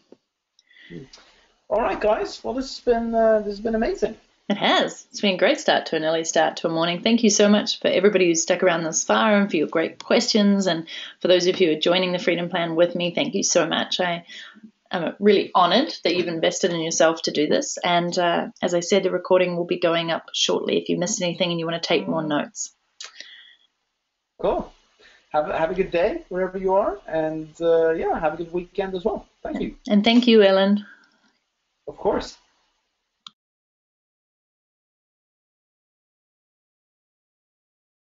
B: all right, guys. Well, this has been amazing.
A: It has. It's been a great start to an early start to a morning. Thank you so much for everybody who's stuck around this far and for your great questions. And for those of you who are joining the Freedom Plan with me, thank you so much. I'm really honored that you've invested in yourself to do this. And as I said, the recording will be going up shortly if you missed anything and you want to take more notes.
B: Cool. Have a good day wherever you are, and yeah, have a good weekend as well. Thank you.
A: And thank you, Ellen.
B: Of course.